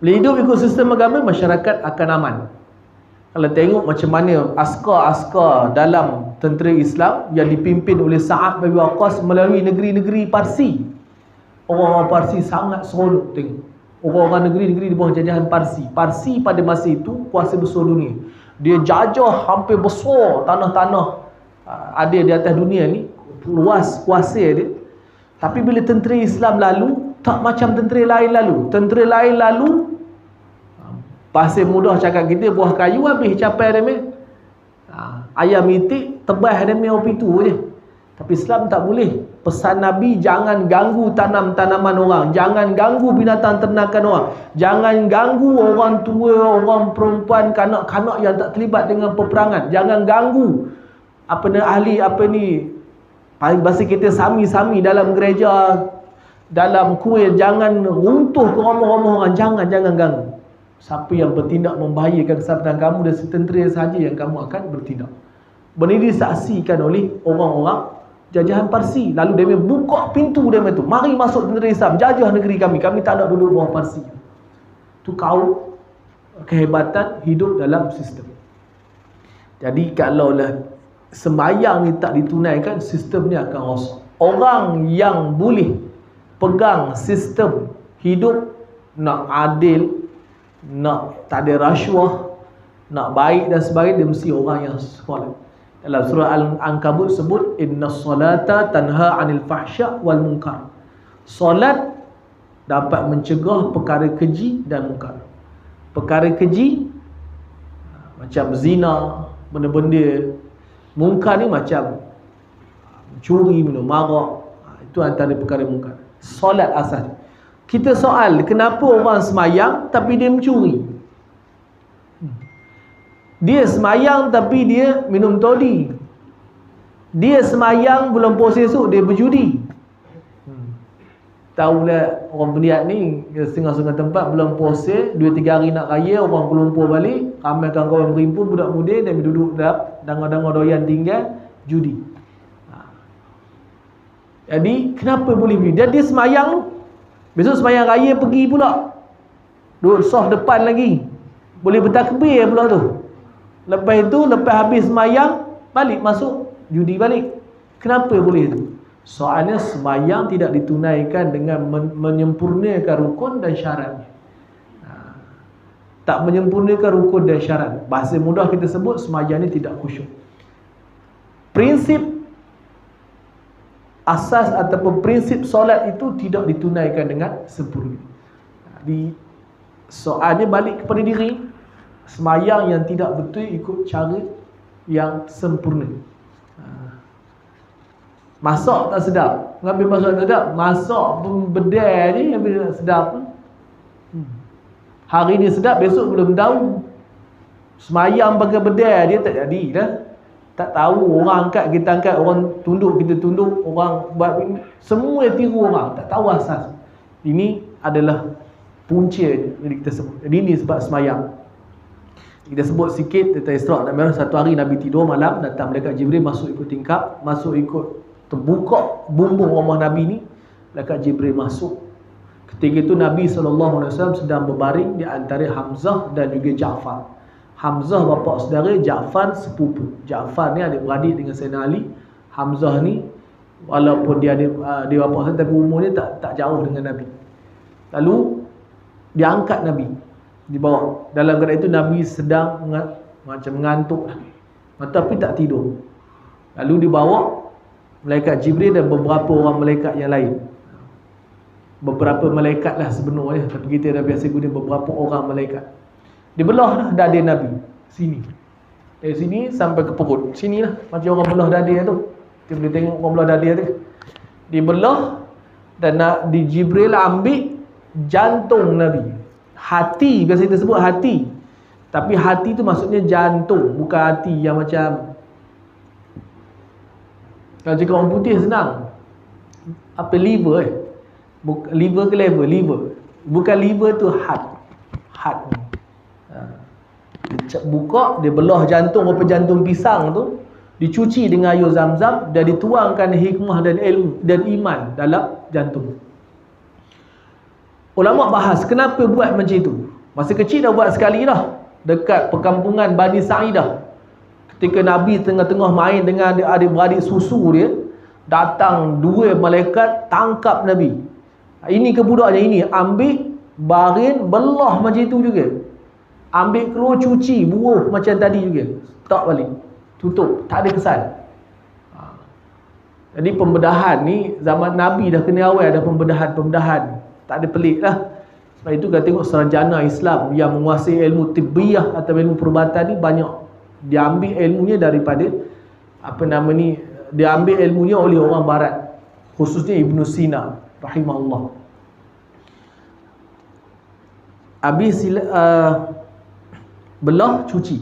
Bila hidup ikut sistem agama, masyarakat akan aman. Kalau tengok macam mana askar-askar dalam tentera Islam yang dipimpin oleh Sa'ad bin Waqqas melalui negeri-negeri Parsi. Orang-orang Parsi sangat seronok tengok. Orang-orang negeri-negeri di bawah jajahan Parsi. Parsi pada masa itu kuasa besar dunia. Dia jajah hampir besar tanah-tanah ada di atas dunia ni, luas kuasa dia. Tapi bila tentera Islam lalu, tak macam tentera lain lalu. Tentera lain lalu, bahasa mudah cakap kita, buah kayu habis capai dia. Ayam itik tebas dia opi tu je. Tapi Islam tak boleh. Pesan Nabi, jangan ganggu tanam-tanaman orang, jangan ganggu binatang ternakan orang, jangan ganggu orang tua, orang perempuan, kanak-kanak yang tak terlibat dengan peperangan, jangan ganggu ahli bahasa kita sami-sami dalam gereja, dalam kuil, jangan runtuh ke rumah-rumah orang, jangan ganggu. Siapa yang bertindak membahayakan keselamatan kamu dan setentera sahaja yang kamu akan bertindak. Benda ini disaksikan oleh orang-orang jajahan Parsi. Lalu dia buka pintu dia tu, mari masuk tentera Islam, jajah negeri kami tak nak duduk bawah Parsi. Tu kau kehebatan hidup dalam sistem. Jadi kalaulah sembahyang ni tak ditunaikan, sistem ni akan rosak. Orang yang boleh pegang sistem hidup, nak adil, nak tak ada rasuah, nak baik dan sebagainya, dia mesti orang yang solat. Dalam surah Al-Ankabut sebut innas solata tanha 'anil fahsya' wal munkar. Solat dapat mencegah perkara keji dan munkar. Perkara keji macam zina, benda-benda. Munkar ni macam curi, minum marak. Itu antara perkara munkar. Solat asal. Kita soal, kenapa orang semayang tapi dia mencuri? Dia semayang tapi dia minum todi. Dia semayang bulan puasa esok dia berjudi. Tahulah orang pendiat ni, setengah-setengah tempat bulan puasa 2-3 hari nak raya, orang berlumpur balik, ramai kawan-kawan berimpun, budak muda dan duduk dangar-dangar doyan tinggal judi. Jadi kenapa boleh begini? Dia semayang, besok semayang raya pergi pula, duduk soft depan lagi, boleh bertakbir pula tu. Lepas itu, lepas habis semayang, balik masuk judi balik. Kenapa boleh tu? Soalnya semayang tidak ditunaikan dengan menyempurnakan rukun dan syaratnya. Tak menyempurnakan rukun dan syarat. Bahasa mudah kita sebut semayang ni tidak khusyuk. Prinsip asas ataupun prinsip solat itu tidak ditunaikan dengan sempurna. Soalnya balik kepada diri. Semayang yang tidak betul ikut cara yang sempurna. Masak tak sedap, ngambil masak tak sedap, masak pun bedai ni ngambil sedap. Hari ni sedap, besok belum tahu. Semayang pakai bedai dia tak jadi dah. Tak tahu, orang angkat kita angkat, orang tunduk kita tunduk, orang buat ini, semua tiru orang, tak tahu asas. Ini adalah punca yang kita sebut. Jadi ini sebab semayang. Kita sebut sikit tentang Isra' dan Mi'raj. Satu hari Nabi tidur malam, datang malaikat Jibril masuk ikut tingkap, masuk ikut terbuka bumbung rumah Nabi ni, malaikat Jibril masuk. Ketika itu Nabi SAW sedang berbaring di antara Hamzah dan juga Ja'far. Hamzah bapa saudara, Ja'far sepupu. Ja'far ni adik-beradik dengan Sayyidina Ali. Hamzah ni walaupun dia bapa saudara, tapi umur dia tak jauh dengan Nabi. Lalu dia angkat Nabi, dibawa. Dalam keadaan itu Nabi sedang macam mengantuk tapi tak tidur. Lalu dibawa malaikat Jibril dan beberapa orang malaikat yang lain. Beberapa malaikat lah sebenarnya, tapi kita dah biasa guna beberapa orang malaikat. Dibelah lah dada Nabi sini, dari sini sampai ke perut. Sini lah, macam orang belah dada tu. Kita boleh tengok orang belah dada tu. Dibelah dan di Jibril ambil jantung Nabi. Hati, biasa kita sebut hati, tapi hati tu maksudnya jantung, bukan hati yang macam, kalau cakap orang putih senang, apa liver liver ke liver? Liver. Bukan liver tu, heart. Dia buka, dia belah jantung, apa jantung pisang tu, dicuci dengan air zam-zam dan dituangkan hikmah dan ilmu dan iman dalam jantung. Ulama bahas kenapa buat macam itu. Masa kecil dah buat sekali dah, dekat perkampungan Bani Sa'idah. Ketika Nabi tengah-tengah main dengan adik-beradik susu dia, datang dua malaikat tangkap Nabi. Ini ke budaknya, ini ambil barin, belah macam itu juga, ambil keluar, cuci, buruh macam tadi juga, tak balik, tutup, tak ada kesan. Jadi pembedahan ni zaman Nabi dah kena awal, ada pembedahan, tak ada pelik lah. Sebab itu kita tengok sarjana Islam yang menguasai ilmu tibbiyah atau ilmu perubatan ni banyak dia ambil ilmunya daripada dia ambil ilmunya oleh orang barat, khususnya Ibn Sina rahimahullah. Habis belah, cuci.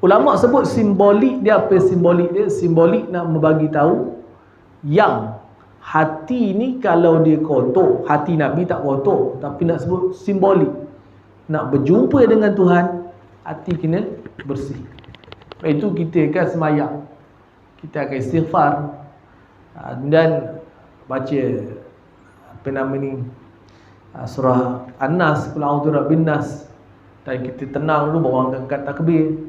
Ulama sebut simbolik dia. Apa simbolik dia? Simbolik nak membagi tahu yang hati ni kalau dia kotor, hati Nabi tak kotor, tapi nak sebut simbolik, nak berjumpa dengan Tuhan, hati kena bersih. Itu kita akan semayang, kita akan istighfar dan baca surah An-Nas, Qul a'udzu birabbin nas, dan kita tenang dulu baru angkat takbir.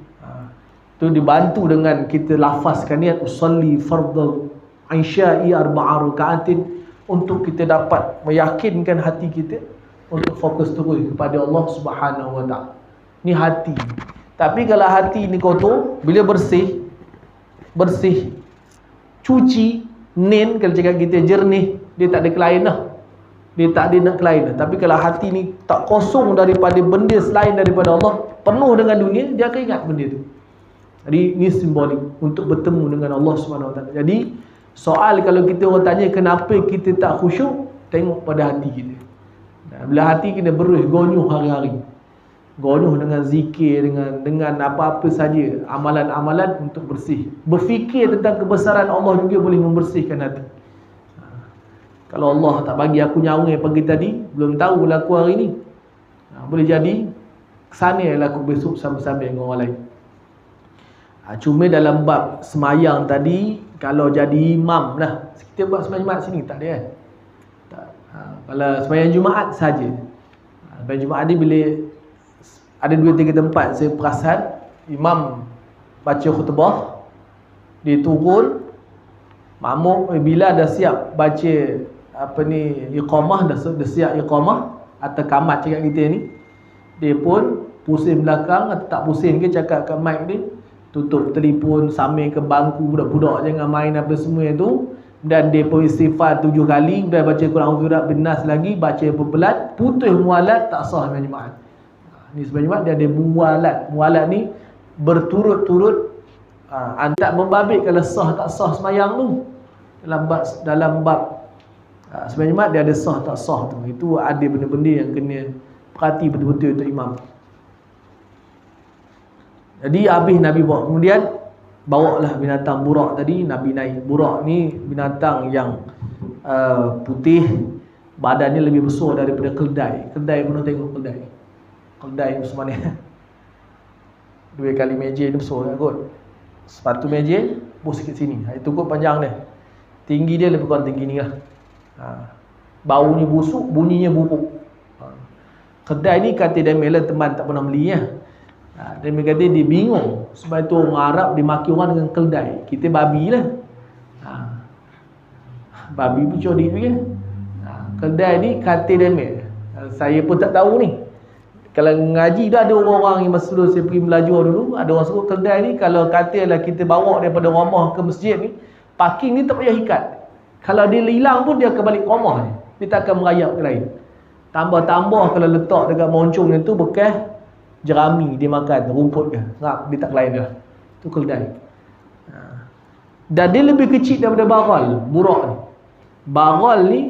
Itu dibantu dengan kita lafazkan niat usolli fardhu Aisyai arba'a raka'atin, untuk kita dapat meyakinkan hati kita untuk fokus terus kepada Allah Subhanahu wa ta'ala. Ni hati. Tapi kalau hati ni kotor, bila bersih, cuci, nin, kalau cakap kita jernih, dia tak ada kelain dah. Dia tak ada nak kelain dah. Tapi kalau hati ni tak kosong daripada benda selain daripada Allah, penuh dengan dunia, dia akan ingat benda tu. Jadi ni simbolik untuk bertemu dengan Allah Subhanahu wa ta'ala. Jadi soal kalau kita orang tanya kenapa kita tak khusyuk, tengok pada hati kita. Bila hati kita beruh gonyuh hari-hari, gonyuh dengan zikir, dengan apa-apa saja amalan-amalan untuk bersih. Berfikir tentang kebesaran Allah juga boleh membersihkan hati. Kalau Allah tak bagi aku nyawa pagi tadi, belum tahu berlaku hari ni, boleh jadi kesana aku besok sama-sama dengan orang lain. Cuma dalam bab semayang tadi, kalau jadi imam lah, kita buat semayang Jumaat sini tak ada kan? Tak. Kalau semayang Jumaat saja, semayang Jumaat ni bila ada 2-3 tempat saya perasan imam baca khutbah, dia turun, makmum bila dah siap baca iqamah, dah siap iqamah atau kamat cakap kita ni, dia pun pusing belakang atau tak pusing ke cakap kat mic dia, tutup telefon, sambil ke bangku, budak-budak jangan main apa semua tu, dan dia pun istighfar 7 kali, dan baca Quran Surat bin Nas lagi, baca pelan, putus mualat, tak sah dengan Jumaat. Ni sebenarnya dia ada mualat. Mualat ni berturut-turut tak membabit kalau sah tak sah semayang tu. Dalam bab sebenarnya dia ada sah tak sah tu. Itu ada benda-benda yang kena perhati betul-betul untuk imam. Jadi habis Nabi bawa, kemudian bawalah binatang burak tadi. Nabi naik. Burak ni binatang yang putih, badannya lebih besar daripada keldai. Keldai pun tengok keldai. Keldai ni macam mana? 2 kali meja ni besar kot. Sepatu meja pun sikit sini. Itu kot panjang dia. Tinggi dia lebih kurang tinggi ni lah. Baunya busuk, bunyinya buruk. Kedai ni kata Daniel teman tak pernah beli ya. Dia kata dia bingung sebab itu orang Arab dimaki orang dengan keldai. Kita babi lah. Babi pun curi juga. Keldai ni kata Daniel. Saya pun tak tahu ni. Kalau ngaji dah ada orang-orang yang masa dulu saya pergi belajar dulu, ada orang sebut keldai ni kalau katalah kita bawa daripada rumah ke masjid ni, parking ni tak payah ikat. Kalau dia hilang pun dia akan balik ke rumah ni. Dia tak akan merayap ke lain. Tambah-tambah kalau letak dekat moncong tu bekas jerami dia makan, rumput ke. Ngap, dia tak lain dah. Tu keldai. Dan dia lebih kecil daripada baral, burak ni. Baral ni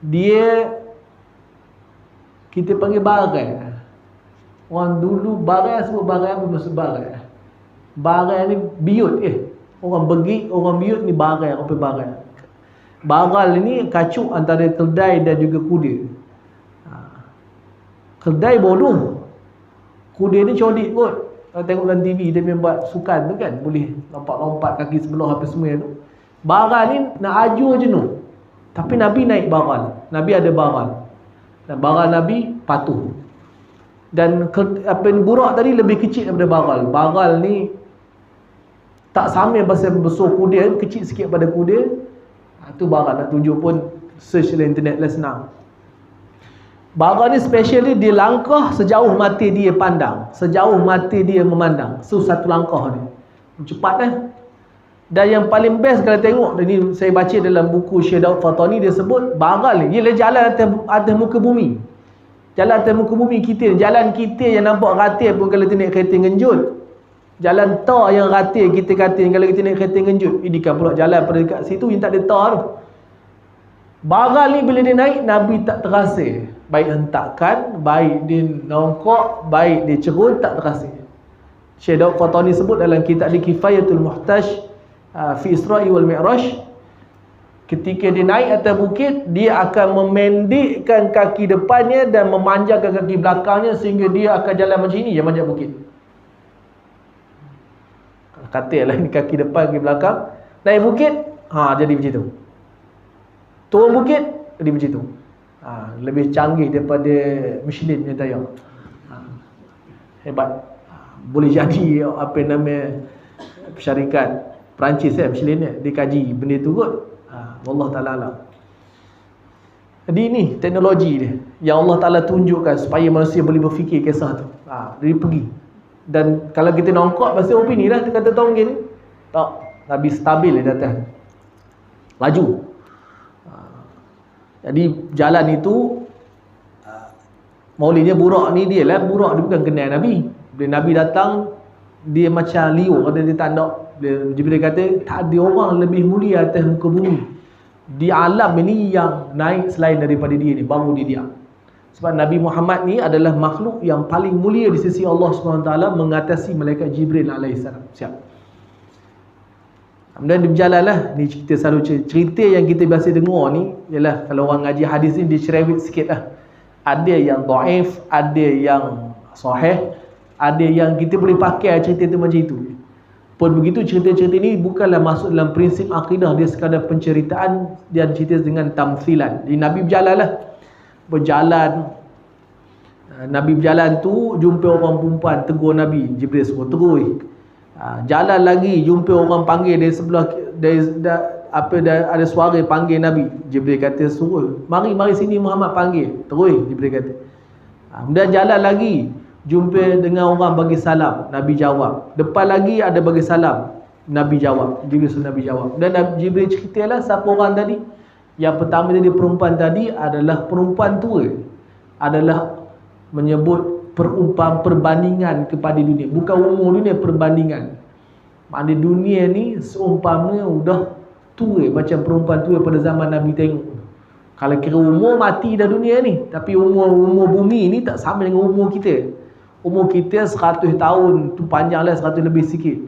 dia kita panggil barai. Orang dulu barai sebut barai apa maksud barai? Barai ni biut Orang begik, orang biut ni barai, apa barai. Baral ni kacuk antara keldai dan juga kuda. Keldai bodoh. Kuda ni codik kot. Kalau tengok dalam TV dia memang buat sukan tu kan, boleh lompat-lompat kaki sebelah apa semua tu. Baral ni nak ajur jenuh. Tapi Nabi naik baral. Nabi ada baral. Dan baral Nabi patuh. Dan burak tadi lebih kecil daripada baral. Baral ni tak sama pasal besar kuda, kecil sikit pada kuda. Tu baral, nak tunjuk pun search dalam internet lah senang. Baral ni special dia langkah sejauh mata dia pandang, sejauh mata dia memandang. Satu langkah ni cepat dah. Dan yang paling best kalau tengok, ni saya baca dalam buku Syekh Daud Fatani, dia sebut baral ni ialah jalan atas muka bumi. Jalan atas muka bumi kita, jalan kita yang nampak ratil pun kalau kita naik kereta ngenjut. Jalan tar yang ratil kita kata kalau kita naik kereta ngenjut. Ini kan pula jalan pada dekat situ yang tak ada tar tu. Baral ni bila dia naik, Nabi tak terasa. Baik hentakan, baik dia nongkok, baik dia cerun, tak terasa. Syekh Daud Fatani sebut dalam kitab Kifayatul Muhtaj fi Isra'i wal Mi'raj, ketika dia naik atas bukit, dia akan memendekkan kaki depannya dan memanjangkan kaki belakangnya sehingga dia akan jalan macam ini je manjat bukit. Katalah ni kaki depan, kaki belakang. Naik bukit, jadi macam tu. Turun bukit, jadi macam tu. Lebih canggih daripada Michelin punya tayar. Hebat. Boleh jadi apa nama syarikat Perancis Michelin dia kaji benda tu kot. Allah Ta'ala alam. Jadi ni teknologi dia yang Allah Ta'ala tunjukkan supaya manusia boleh berfikir kisah tu. Dia pergi. Dan kalau kita nongkok pasal opini lah, dia kata tonggi ni tak, Nabi stabil di atas, laju. Jadi jalan itu maulidnya burak ni dia lah, burak dia bukan kenal Nabi. Bila Nabi datang, dia macam liur, ada dia tandak. Jibril kata tak ada orang lebih mulia atas muka bumi di alam ini yang naik selain daripada dia ni, baru dia diam. Sebab Nabi Muhammad ni adalah makhluk yang paling mulia di sisi Allah SWT, mengatasi malaikat Jibril AS. Siap. Kemudian dia berjalan lah. Ni cerita selalu cerita yang kita biasa dengar ni ialah kalau orang ngaji hadis ni dia cerewet sikit lah. Ada yang dhaif, ada yang sahih, ada yang kita boleh pakai cerita tu macam itu. Pun begitu, cerita-cerita ni bukanlah masuk dalam prinsip akidah, dia sekadar penceritaan dan cerita dengan tamthilan. Jadi Nabi berjalan lah. Berjalan, Nabi berjalan tu jumpa orang perempuan, tegur Nabi. Jibril suruh terus. Jalan lagi, jumpa orang panggil dari sebelah, ada suara panggil Nabi. Jibril kata suruh, mari sini Muhammad panggil. Terus Jibril kata. Kemudian jalan lagi, jumpa dengan orang bagi salam. Nabi jawab. Depan lagi ada bagi salam. Nabi jawab. Jibril suruh Nabi jawab. Dan Jibril ceritalah siapa orang tadi. Yang pertama tadi perempuan tadi adalah perempuan tua. Adalah menyebut perbandingan kepada dunia. Bukan umur dunia, perbandingan. Maknanya dunia ni seumpama udah tua, macam perempuan tua pada zaman Nabi tengok. Kalau kira umur, mati dah dunia ni. Tapi umur bumi ni tak sama dengan umur kita. Umur kita 100 tahun tu panjanglah, 100 lebih sikit.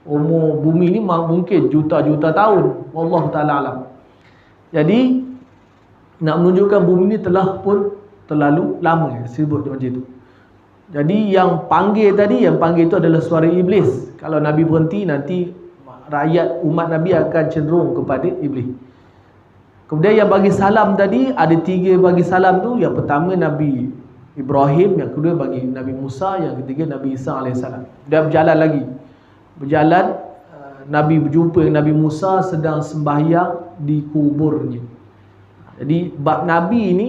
Umur bumi ni mungkin juta-juta tahun. Wallahu ta'ala alam. Jadi nak menunjukkan bumi ni telah pun terlalu lama, sebut macam itu. Jadi yang panggil itu adalah suara iblis. Kalau Nabi berhenti, nanti rakyat umat Nabi akan cenderung kepada iblis. Kemudian yang bagi salam tadi, ada 3 bagi salam tu. Yang pertama Nabi Ibrahim, yang kedua bagi Nabi Musa, yang ketiga Nabi Isa AS. Dia berjalan lagi. Nabi berjumpa dengan Nabi Musa sedang sembahyang di kuburnya. Jadi bab Nabi ini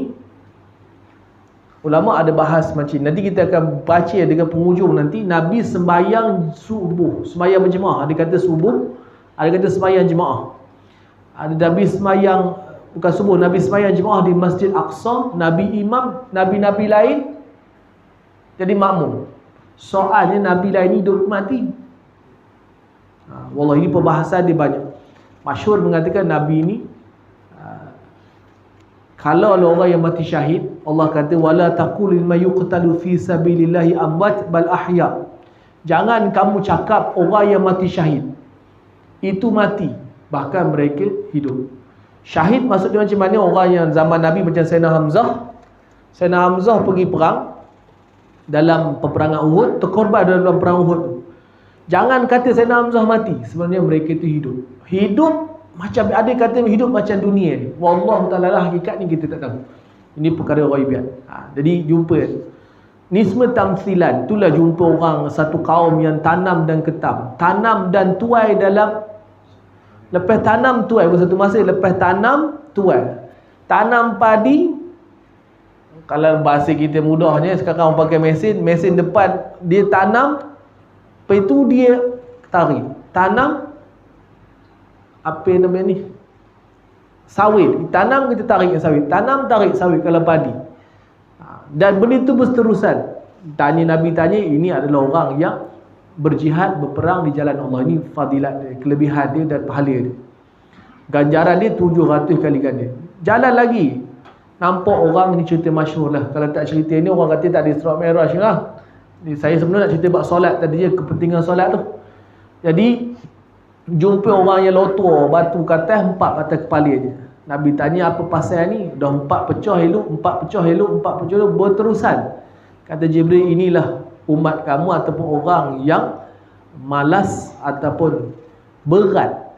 ulama ada bahas macam nanti kita akan baca dengan penghujung nanti. Nabi sembahyang subuh, sembahyang berjemaah. Ada kata subuh, ada kata sembahyang jemaah. Ada Nabi sembahyang, bukan subuh, Nabi sembahyang jemaah di Masjid Aqsa. Nabi imam, Nabi-Nabi lain jadi makmum. Soalnya Nabi lain ni hidup mati. Wallah, ini perbahasan dia banyak. Masyhur mengatakan Nabi ini kalau ada orang yang mati syahid, Allah kata wala taqul liman yuqtalu fi sabilillahi amwat bal ahya. Jangan kamu cakap orang yang mati syahid itu mati, bahkan mereka hidup. Syahid maksudnya macam mana? Orang yang zaman Nabi macam Sayyidina Hamzah. Sayyidina Hamzah pergi perang dalam peperangan Uhud, terkorban dalam perang Uhud. Jangan kata Sayyidina Hamzah mati, sebenarnya mereka itu hidup. Hidup macam ada kata hidup macam dunia ni. Wallahu ta'ala lah, hakikat ni kita tak tahu. Ini perkara ghaibiyat. Jadi jumpa nisma tamthilan, itulah jumpa orang satu kaum yang tanam dan ketam. Tanam dan tuai dalam, lepas tanam tuai satu masa, lepas tanam tuai. Tanam padi, kalau bahasa kita mudahnya sekarang orang pakai mesin depan dia tanam, lepas itu dia tarik. Tanam apa namanya ni, sawit. Tanam, kita tarik sawit. Tanam, tarik sawit kalau padi. Dan benda itu berterusan. Nabi tanya, ini adalah orang yang berjihad, berperang di jalan Allah. Ini fadilat dia, kelebihan dia dan pahala dia. Ganjaran dia 700 kali ganda. Jalan lagi, nampak orang ni, cerita masyhur lah. Kalau tak cerita ni, orang kata tak ada Isra Mi'raj lah. Saya sebenarnya nak cerita bab solat tadi je, kepentingan solat tu. Jadi jumpa orang yang lotor batu ke atas, 4 atas kepala je. Nabi tanya apa pasal ni? Dah 4 pecah elok, 4 pecah elok, 4 pecah elok, berterusan. Kata Jibril, inilah umat kamu ataupun orang yang malas ataupun berat.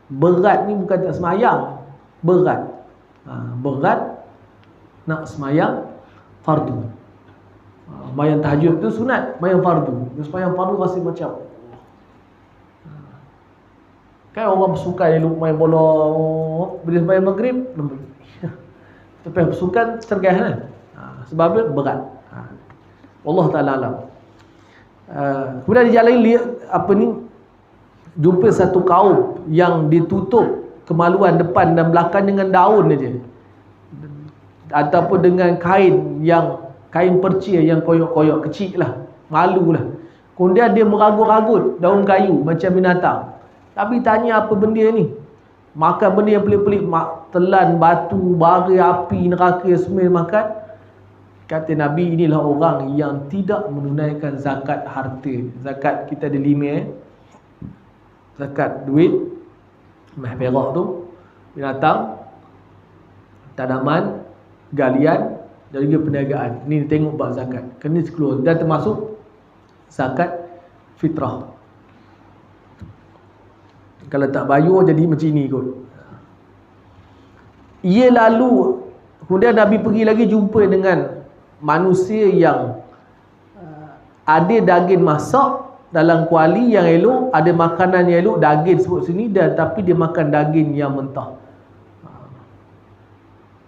Berat ni bukan tak semayang, berat. Berat nak semayang fardu. Semayang tahajud tu sunat, semayang fardu. Semayang fardu rasa macam kan orang bersukan elok main bola, bila sembahyang maghrib lembut. Tapi bersukan cergas kan? Sebab berat. Allah Ta'ala alam. Kemudian di jalan lihat apa ni, jumpa satu kaum yang ditutup kemaluan depan dan belakang dengan daun aja, ataupun dengan kain percia yang koyok-koyok kecil lah, malu lah. Kemudian dia meragut-ragut daun kayu macam binatang. Nabi tanya apa benda ni? Makan benda yang pelik-pelik, telan batu, bara api, neraka semua makan. Kata Nabi, inilah orang yang tidak menunaikan zakat harta. Zakat kita ada 5 zakat duit, emas perak tu, binatang, tanaman, galian dan juga perniagaan. Ni tengok bab zakat. Kena keluar dan termasuk zakat fitrah. Kalau tak bayar jadi macam ni kot. Ia lalu, kemudian Nabi pergi lagi jumpa dengan manusia yang ada daging masak dalam kuali yang elok, ada makanan yang elok, daging sebut sini, dan tapi dia makan daging yang mentah.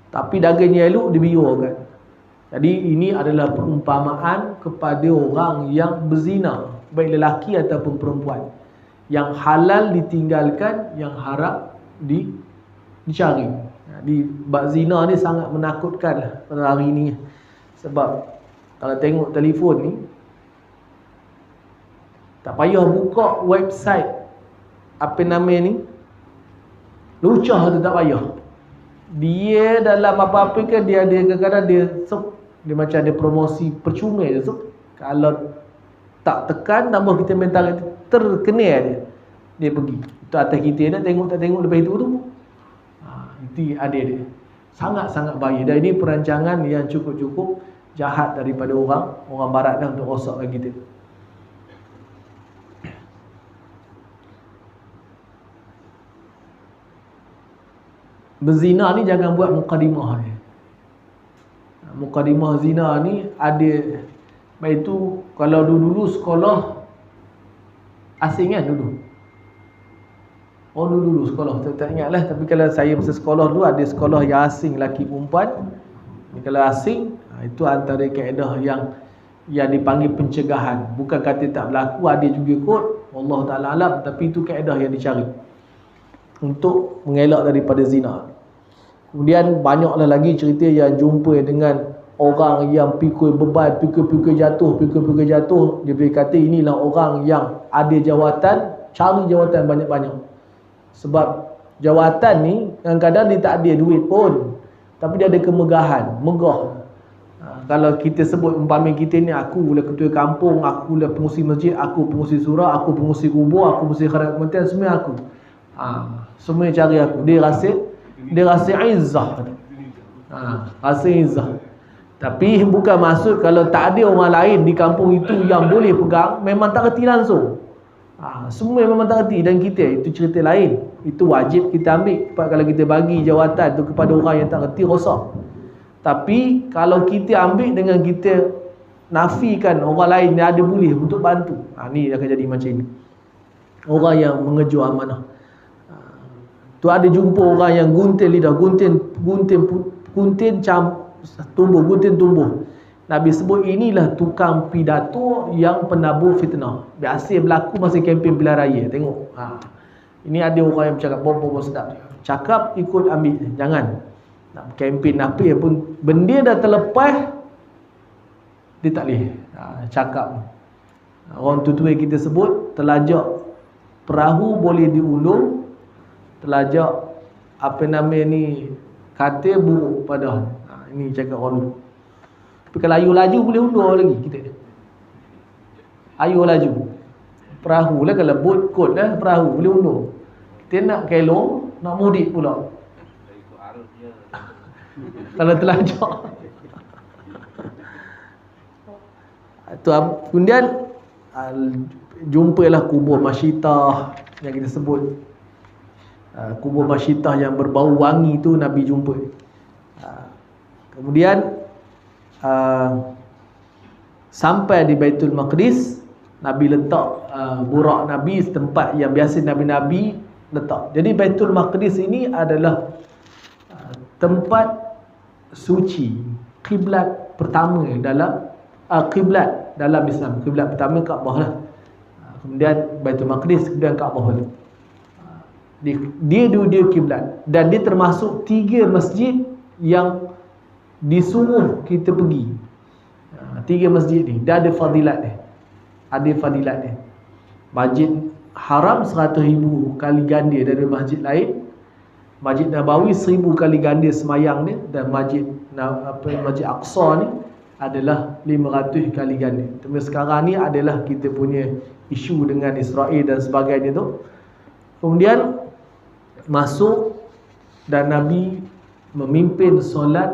Tapi daging yang elok dibiarkan. Jadi ini adalah perumpamaan kepada orang yang berzina, baik lelaki ataupun perempuan. Yang halal ditinggalkan, yang haram dicari. Di bab zina ni sangat menakutkan lah pada hari ni. Sebab Kalau tengok telefon ni, tak payah buka website apa nama ni, lucah tu tak payah. Dia dalam apa-apa ke dia ada, kadang-kadang dia macam ada promosi percuma je. Kalau tak tekan tambah kita mental terkenal dia pergi. Itu atas kita nak tengok tak tengok lepas itu tu. Itu ada dia. Sangat-sangat bahaya. Dan ini perancangan yang cukup-cukup jahat daripada orang barat dah untuk rosakkan kita. Berzina ni jangan buat mukadimah ni. Mukadimah zina ni ada. Baik itu kalau dulu sekolah asing kan dulu. Oh dulu sekolah tak ingatlah, tapi kalau saya masa sekolah dulu ada sekolah yang asing lelaki perempuan. Kalau asing itu antara kaedah yang dipanggil pencegahan. Bukan kata tak berlaku, ada juga kot, Allah Taala alam, tapi itu kaedah yang dicari untuk mengelak daripada zina. Kemudian banyaklah lagi cerita yang jumpa dengan orang yang pikul beban, pikul jatuh. Dia boleh kata inilah orang yang ada jawatan, cari jawatan banyak-banyak. Sebab jawatan ni kadang-kadang dia tak ada duit pun, tapi dia ada kemegahan, megah. Kalau kita sebut umpama kita ni, aku lah ketua kampung, aku lah pengurusi masjid, aku pengurusi surau, aku pengurusi kubur, aku pengurusi khairat kementerian, semua aku. Semua cari aku. Dia rasa izzah. Rasa izzah. Tapi bukan maksud kalau tak ada orang lain di kampung itu yang boleh pegang, memang tak reti langsung. Semua memang tak reti. Dan kita, itu cerita lain. Itu wajib kita ambil. Sebab kalau kita bagi jawatan tu kepada orang yang tak reti, rosak. Tapi kalau kita ambil dengan kita nafikan orang lain yang ada boleh untuk bantu, ni akan jadi macam ni. Orang yang mengejar amanah. Tu ada jumpa orang yang gunting lidah, gunting tumbuh. Nabi sebut inilah tukang pidato yang penabur fitnah. Biasa berlaku masa kempen pilihan raya. Tengok. Ini ada orang yang bercakap bom sedap. Cakap ikut ambil. Jangan. Nak kempen apa pun, benda dah terlepas, dia tak boleh cakap. Orang tutua kita sebut telajak perahu boleh diulung, telajak apa nama ni kata buruk pada. Ini cakap orang dulu. Tapi kalau ayuh laju boleh undur lagi kita. Ayuh laju. Perahu lah, kalau boat kot lah, perahu boleh undur. Kita nak kelong, nak mudik pula. Kalau telajak. Kemudian jumpalah kubur masyitah yang kita sebut. Kubur masyitah yang berbau wangi tu Nabi jumpa. Kemudian sampai di Baitul Maqdis, Nabi letak burak Nabi tempat yang biasa Nabi-Nabi letak. Jadi Baitul Maqdis ini adalah tempat suci, kiblat pertama dalam kiblat dalam Islam. Kiblat pertama Kaabah lah. Kemudian Baitul Maqdis, kemudian Kaabah lah. Dia dua kiblat, dan dia termasuk 3 masjid yang disuruh kita pergi. 3 masjid ni dia ada fadilat dia. Masjid Haram 100,000 kali ganda dari masjid lain. Masjid Nabawi 1000 kali ganda semayang dia. Dan Masjid Aqsa ni adalah 500 kali ganda. Tapi sekarang ni adalah kita punya isu dengan Israel dan sebagainya tu. Kemudian masuk dan Nabi memimpin solat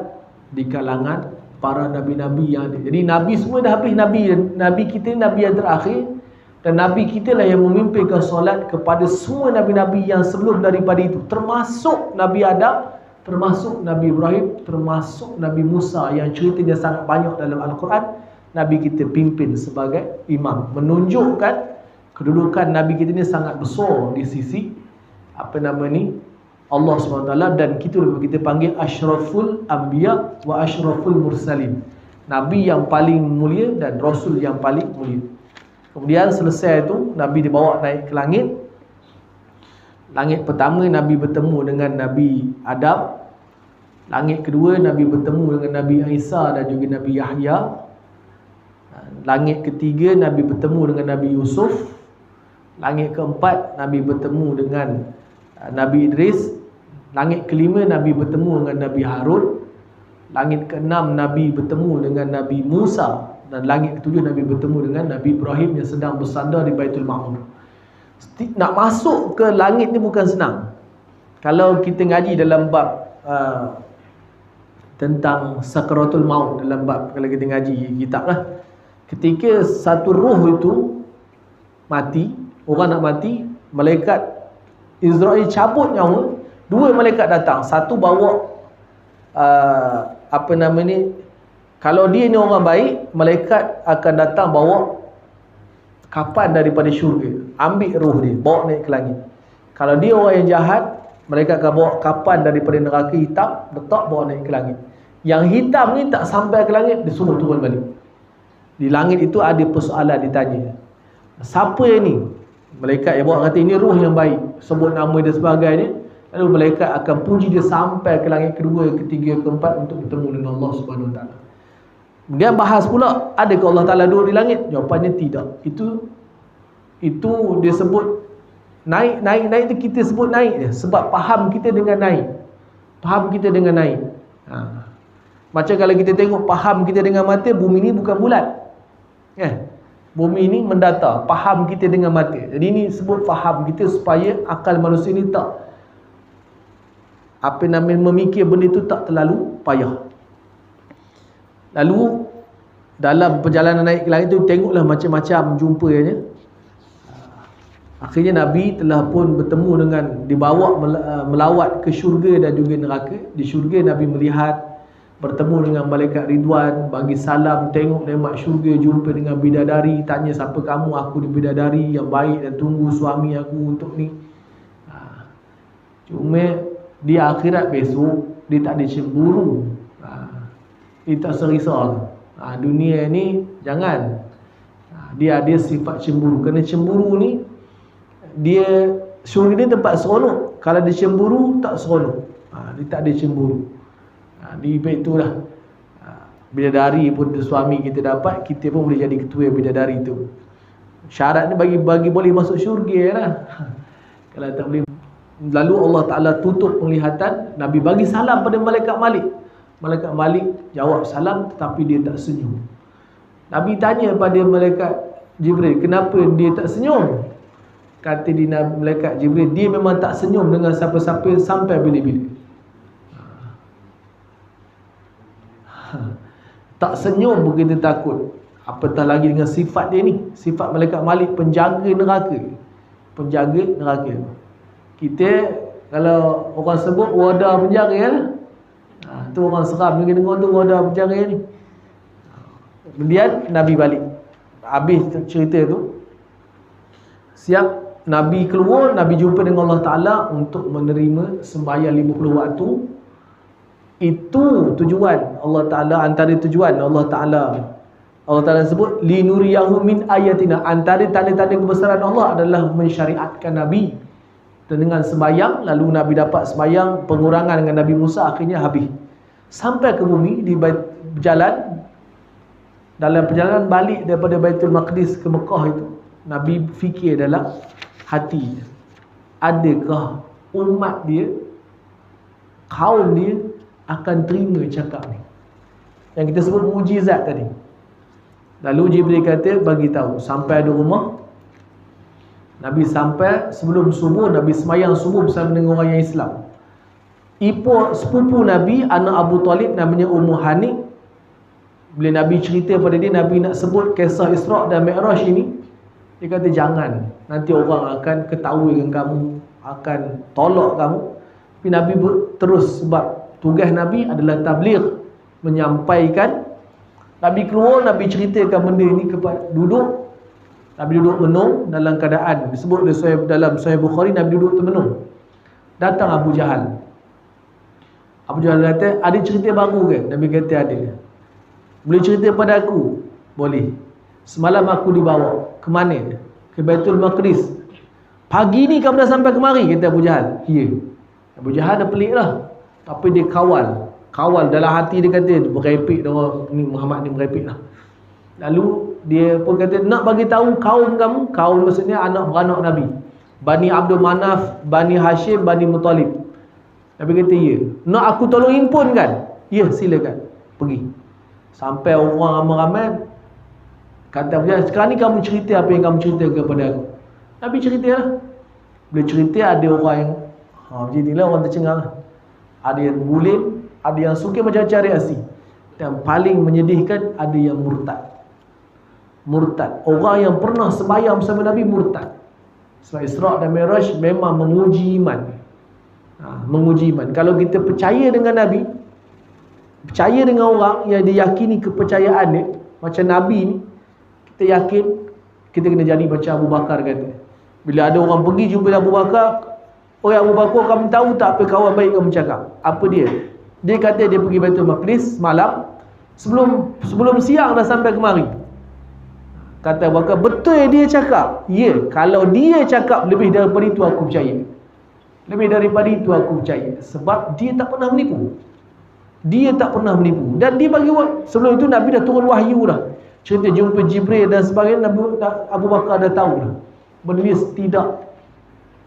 di kalangan para nabi-nabi yang ada. Jadi nabi semua dah habis. Nabi kita ni nabi yang terakhir, dan nabi kita lah yang memimpinkan solat kepada semua nabi-nabi yang sebelum daripada itu, termasuk Nabi Adam, termasuk Nabi Ibrahim, termasuk Nabi Musa yang ceritanya sangat banyak dalam Al-Quran. Nabi kita pimpin sebagai imam, menunjukkan kedudukan nabi kita ni sangat besar di sisi Allah SWT, dan kita panggil Ashraful Anbiya wa Ashraful Mursalin, Nabi yang paling mulia dan Rasul yang paling mulia. Kemudian selesai itu, Nabi dibawa naik ke langit. Langit pertama Nabi bertemu dengan Nabi Adam. Langit kedua Nabi bertemu dengan Nabi Isa dan juga Nabi Yahya. Langit ketiga Nabi bertemu dengan Nabi Yusuf. Langit keempat Nabi bertemu dengan Nabi Idris. Langit kelima Nabi bertemu dengan Nabi Harun. Langit keenam Nabi bertemu dengan Nabi Musa. Dan langit ketujuh Nabi bertemu dengan Nabi Ibrahim yang sedang bersandar di Baitul Ma'mur. Nak masuk ke langit ni bukan senang. Kalau kita ngaji dalam bab tentang sakaratul maut, dalam bab kalau kita ngaji kitab lah, ketika satu roh itu mati, orang nak mati, malaikat Israel cabut nyawa, dua malaikat datang. Satu bawa kalau dia ni orang baik, malaikat akan datang bawa kapan daripada syurga, ambil roh dia, bawa naik ke langit. Kalau dia orang yang jahat, mereka akan bawa kapan daripada neraka hitam, letak bawa naik ke langit. Yang hitam ni tak sampai ke langit, dia suruh turun balik. Di langit itu ada persoalan ditanya, siapa yang ni? Malaikat yang bawa kata ini roh yang baik, sebut nama dia sebagainya. Lalu malaikat akan puji dia sampai ke langit kedua, ketiga, keempat untuk bertemu dengan Allah Subhanahu Wa Taala. Dia bahas pula, adakah Allah Ta'ala duduk di langit? Jawapannya tidak. Itu dia sebut naik tu, kita sebut naik je, sebab faham kita dengan naik. Faham kita dengan naik. Macam kalau kita tengok faham kita dengan mata, bumi ni bukan bulat. Bumi ni mendatar, faham kita dengan mata. Jadi ini sebut faham kita supaya akal manusia ni tak memikir benda tu tak terlalu payah. Lalu dalam perjalanan naik ke langit tu, tengoklah macam-macam jumpanya. Akhirnya Nabi telah pun bertemu dengan, dibawa melawat ke syurga dan juga neraka. Di syurga Nabi melihat, bertemu dengan malaikat Ridwan, bagi salam, tengok nikmat syurga, jumpa dengan bidadari, tanya siapa kamu, aku di bidadari yang baik dan tunggu suami aku untuk ni. Cuma di akhirat besok dia tak ada cemburu. Dia tak serisau. Dunia ni jangan. Dia ada sifat cemburu. Kerana cemburu ni, dia syurga ni tempat seronok. Kalau dia cemburu, tak seronok. Dia tak ada cemburu. Di bait itulah, bidadari pun suami kita dapat, kita pun boleh jadi ketua bidadari tu. Syarat ni bagi boleh masuk syurga lah. Kalau tak boleh. Lalu Allah Ta'ala tutup penglihatan. Nabi bagi salam pada malaikat Malik. Malaikat Malik jawab salam, tetapi dia tak senyum. Nabi tanya pada malaikat Jibril, kenapa dia tak senyum? Kata malaikat Jibril, dia memang tak senyum dengan siapa-siapa sampai bila-bila. Tak senyum begitu takut. Apatah lagi dengan sifat dia ni. Sifat malaikat Malik, penjaga neraka. Penjaga neraka. Kita kalau orang sebut wadah penjara lah, tu orang seram juga dengar tu, wadah penjara ni. Kemudian Nabi balik, habis cerita tu, siap Nabi keluar. Nabi jumpa dengan Allah Ta'ala untuk menerima sembahyang 50 waktu. Itu tujuan Allah Ta'ala, antara tujuan Allah Ta'ala sebut linuriyahu min ayatina. Antara tanda-tanda kebesaran Allah adalah mensyariatkan Nabi. Dan dengan sembahyang, lalu Nabi dapat sembahyang, pengurangan dengan Nabi Musa, akhirnya habis. Sampai ke bumi, di berjalan, dalam perjalanan balik daripada Baitul Maqdis ke Mekah itu, Nabi fikir dalam hati, adakah umat dia, kaum dia akan terima cakap ni, yang kita sebut mujizat tadi. Lalu Jibril kata, bagi tahu. Sampai ada rumah, Nabi sampai sebelum subuh, Nabi semayang subuh bersama dengan orang yang Islam. Sepupu Nabi, anak Abu Talib, namanya Ummu Hani. Bila Nabi cerita pada dia, Nabi nak sebut kisah Isra' dan Mi'raj ini, dia kata jangan, nanti orang akan ketahui dengan kamu, akan tolak kamu. Tapi Nabi terus, sebab tugas Nabi adalah tabligh, menyampaikan. Nabi keluar, Nabi ceritakan benda ini kepada duduk. Nabi duduk menung dalam keadaan disebut dalam Sahih Bukhari, Nabi duduk termenung. Datang Abu Jahal. Abu Jahal kata, ada cerita baru ke? Nabi kata ada. Boleh cerita pada aku? Boleh. Semalam aku dibawa ke mana? Ke Baitul Maqdis. Pagi ni kamu dah sampai kemari, kata Abu Jahal. Ya. Abu Jahal dah pelik lah, tapi dia kawal dalam hati dia, kata berepek dah orang ni, Muhammad ni merepek lah. Lalu dia pun kata, nak bagi tahu kaum kamu. Kaum maksudnya anak beranak Nabi, Bani Abdul Manaf, Bani Hashim, Bani Muttalib. Nabi kata, ya. Nak aku tolong impun kan? Ya, silakan, pergi. Sampai orang ramai-ramai kata dia, sekarang ni kamu cerita apa yang kamu cerita kepada aku. Nabi cerita lah. Bila cerita, ada orang yang macam inilah orang tercengang. Ada yang bulim, ada yang suka macam-macam reaksi. Dan paling menyedihkan, ada yang murtad. Murtad, orang yang pernah sembahyang bersama Nabi murtad. Sebab Isra' dan Mi'raj memang menguji iman. Menguji iman. Kalau kita percaya dengan Nabi, percaya dengan orang yang diyakini kepercayaan dia, macam Nabi ni, kita yakin, kita kena jadi macam Abu Bakar kata. Bila ada orang pergi jumpa Abu Bakar, "Oi Abu Bakar, kamu tahu tak apa kawan baik kamu cakap?" Apa dia? Dia kata dia pergi Baitul Maqdis malam, sebelum siang dah sampai kemari. Kata Abu Bakar, betul dia cakap? Ya, kalau dia cakap lebih daripada itu aku percaya. Lebih daripada itu aku percaya. Sebab dia tak pernah menipu. Dia tak pernah menipu. Dan dia bagi sebelum itu Nabi dah turun wahyu dah. Cerita jumpa Jibril dan sebagainya, Abu Bakar dah tahu dah. Benda ni tidak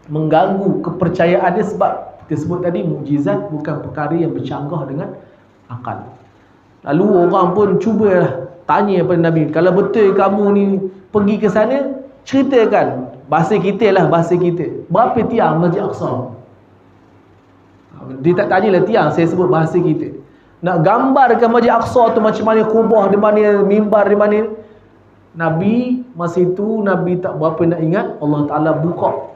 mengganggu kepercayaan dia, sebab kita sebut tadi mukjizat bukan perkara yang bercanggah dengan akal. Lalu orang pun cubalah tanya pada Nabi, kalau betul kamu ni pergi ke sana, ceritakan bahasa kita lah, bahasa kita. Berapa tiang Masjid Aqsa? Dia tak tanyalah tiang, saya sebut bahasa kita. Nak gambarkan Masjid Aqsa tu macam mana, kubah di mana, mimbar di mana. Nabi masa itu Nabi tak berapa nak ingat, Allah Ta'ala buka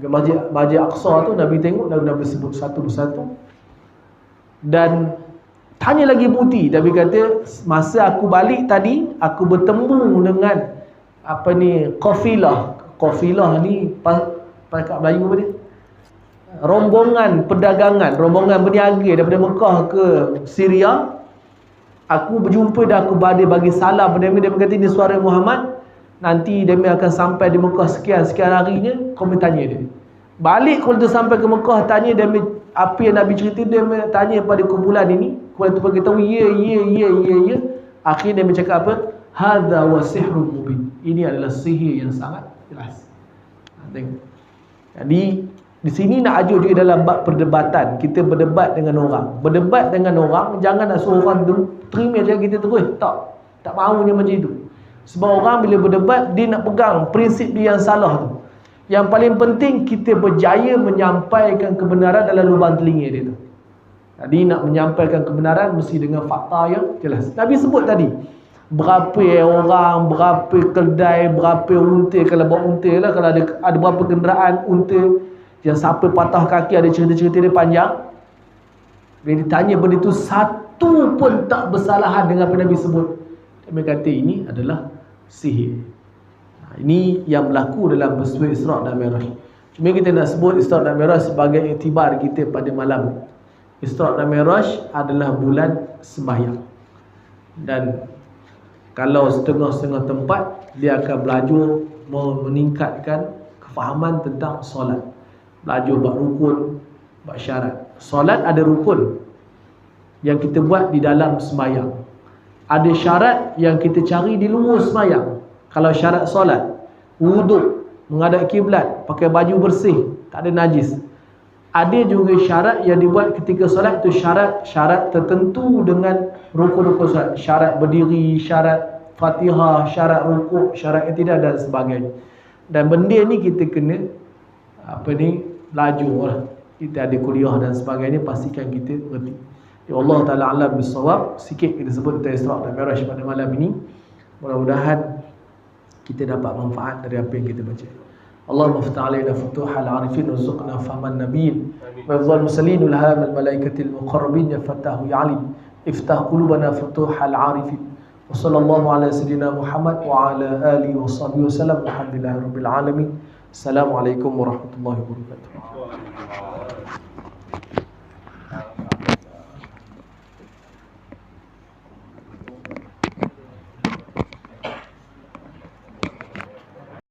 Masjid Aqsa tu, Nabi tengok, lalu Nabi sebut satu persatu. Dan tanya lagi bukti. Nabi kata, masa aku balik tadi, aku bertemu dengan qafilah. Qafilah ni pakai Melayu apa dia? Rombongan perdagangan, rombongan berniaga daripada Mekah ke Syria. Aku berjumpa dan aku bagi salam pada dia. Dia kata, ini suara Muhammad. Nanti dia akan sampai di Mekah sekian harinya. Kau tanya dia. Balik kalau tu sampai ke Mekah, tanya dia apa yang Nabi cerita. Dia tanya pada kumpulan ini. Kumpulan tu beritahu, ya. Akhirnya dia bercakap apa? Hadza wa sihrun mubin. Ini adalah sihir yang sangat jelas. Tengok. Jadi di sini nak ajar juga dalam bab perdebatan. Kita berdebat dengan orang. Berdebat dengan orang, jangan nak suruh orang terima je kita terus. Tak mahunya macam itu. Sebab orang bila berdebat, dia nak pegang prinsip dia yang salah tu. Yang paling penting, kita berjaya menyampaikan kebenaran dalam lubang telinga dia tu. Jadi nak menyampaikan kebenaran mesti dengan fakta yang jelas. Nabi sebut tadi, berapa orang, berapa kedai, berapa unta. Kalau bawa unta lah, kalau ada berapa kenderaan unta, yang siapa patah kaki, ada cerita-cerita dia panjang. Bila ditanya benda itu, satu pun tak bersalahan dengan apa Nabi sebut. Nabi kata ini adalah sihir. Ini yang berlaku dalam peristiwa Isra' dan Mi'raj. Cuma kita nak sebut Isra' dan Mi'raj sebagai iktibar kita pada malam. Isra' dan Mi'raj adalah bulan sembahyang. Dan kalau setengah-setengah tempat, dia akan belajar meningkatkan kefahaman tentang solat. Belajar bab rukun, bab syarat. Solat ada rukun yang kita buat di dalam sembahyang. Ada syarat yang kita cari di luar sembahyang. Kalau syarat solat, wuduk, menghadap kiblat, pakai baju bersih, tak ada najis. Ada juga syarat yang dibuat ketika solat, itu syarat tertentu dengan rukun-rukun solat. Syarat berdiri, syarat Fatihah, syarat rukuk, syarat i'tidal dan sebagainya. Dan benda ni kita kena belajar lah. Kita ada kuliah dan sebagainya, pastikan kita mengerti. Ya Allah Ta'ala alam bisawab. Sikit kita sebut tentang Isra' dan Mi'raj pada malam ini. Mudah-mudahan kita dapat manfaat dari apa yang kita baca. Allahumma ftah alaina futuhal arifin warzuqna fahman nabiyyin wa afdal musallin wal hamal malaikatil muqarrabin ya fatahu ya alim iftah qulubana futuhal arifin wa sallallahu ala sayyidina Muhammad wa ala alihi wa sahbihi wasallam walhamdulillahirabbil alamin. Assalamualaikum warahmatullahi wabarakatuh.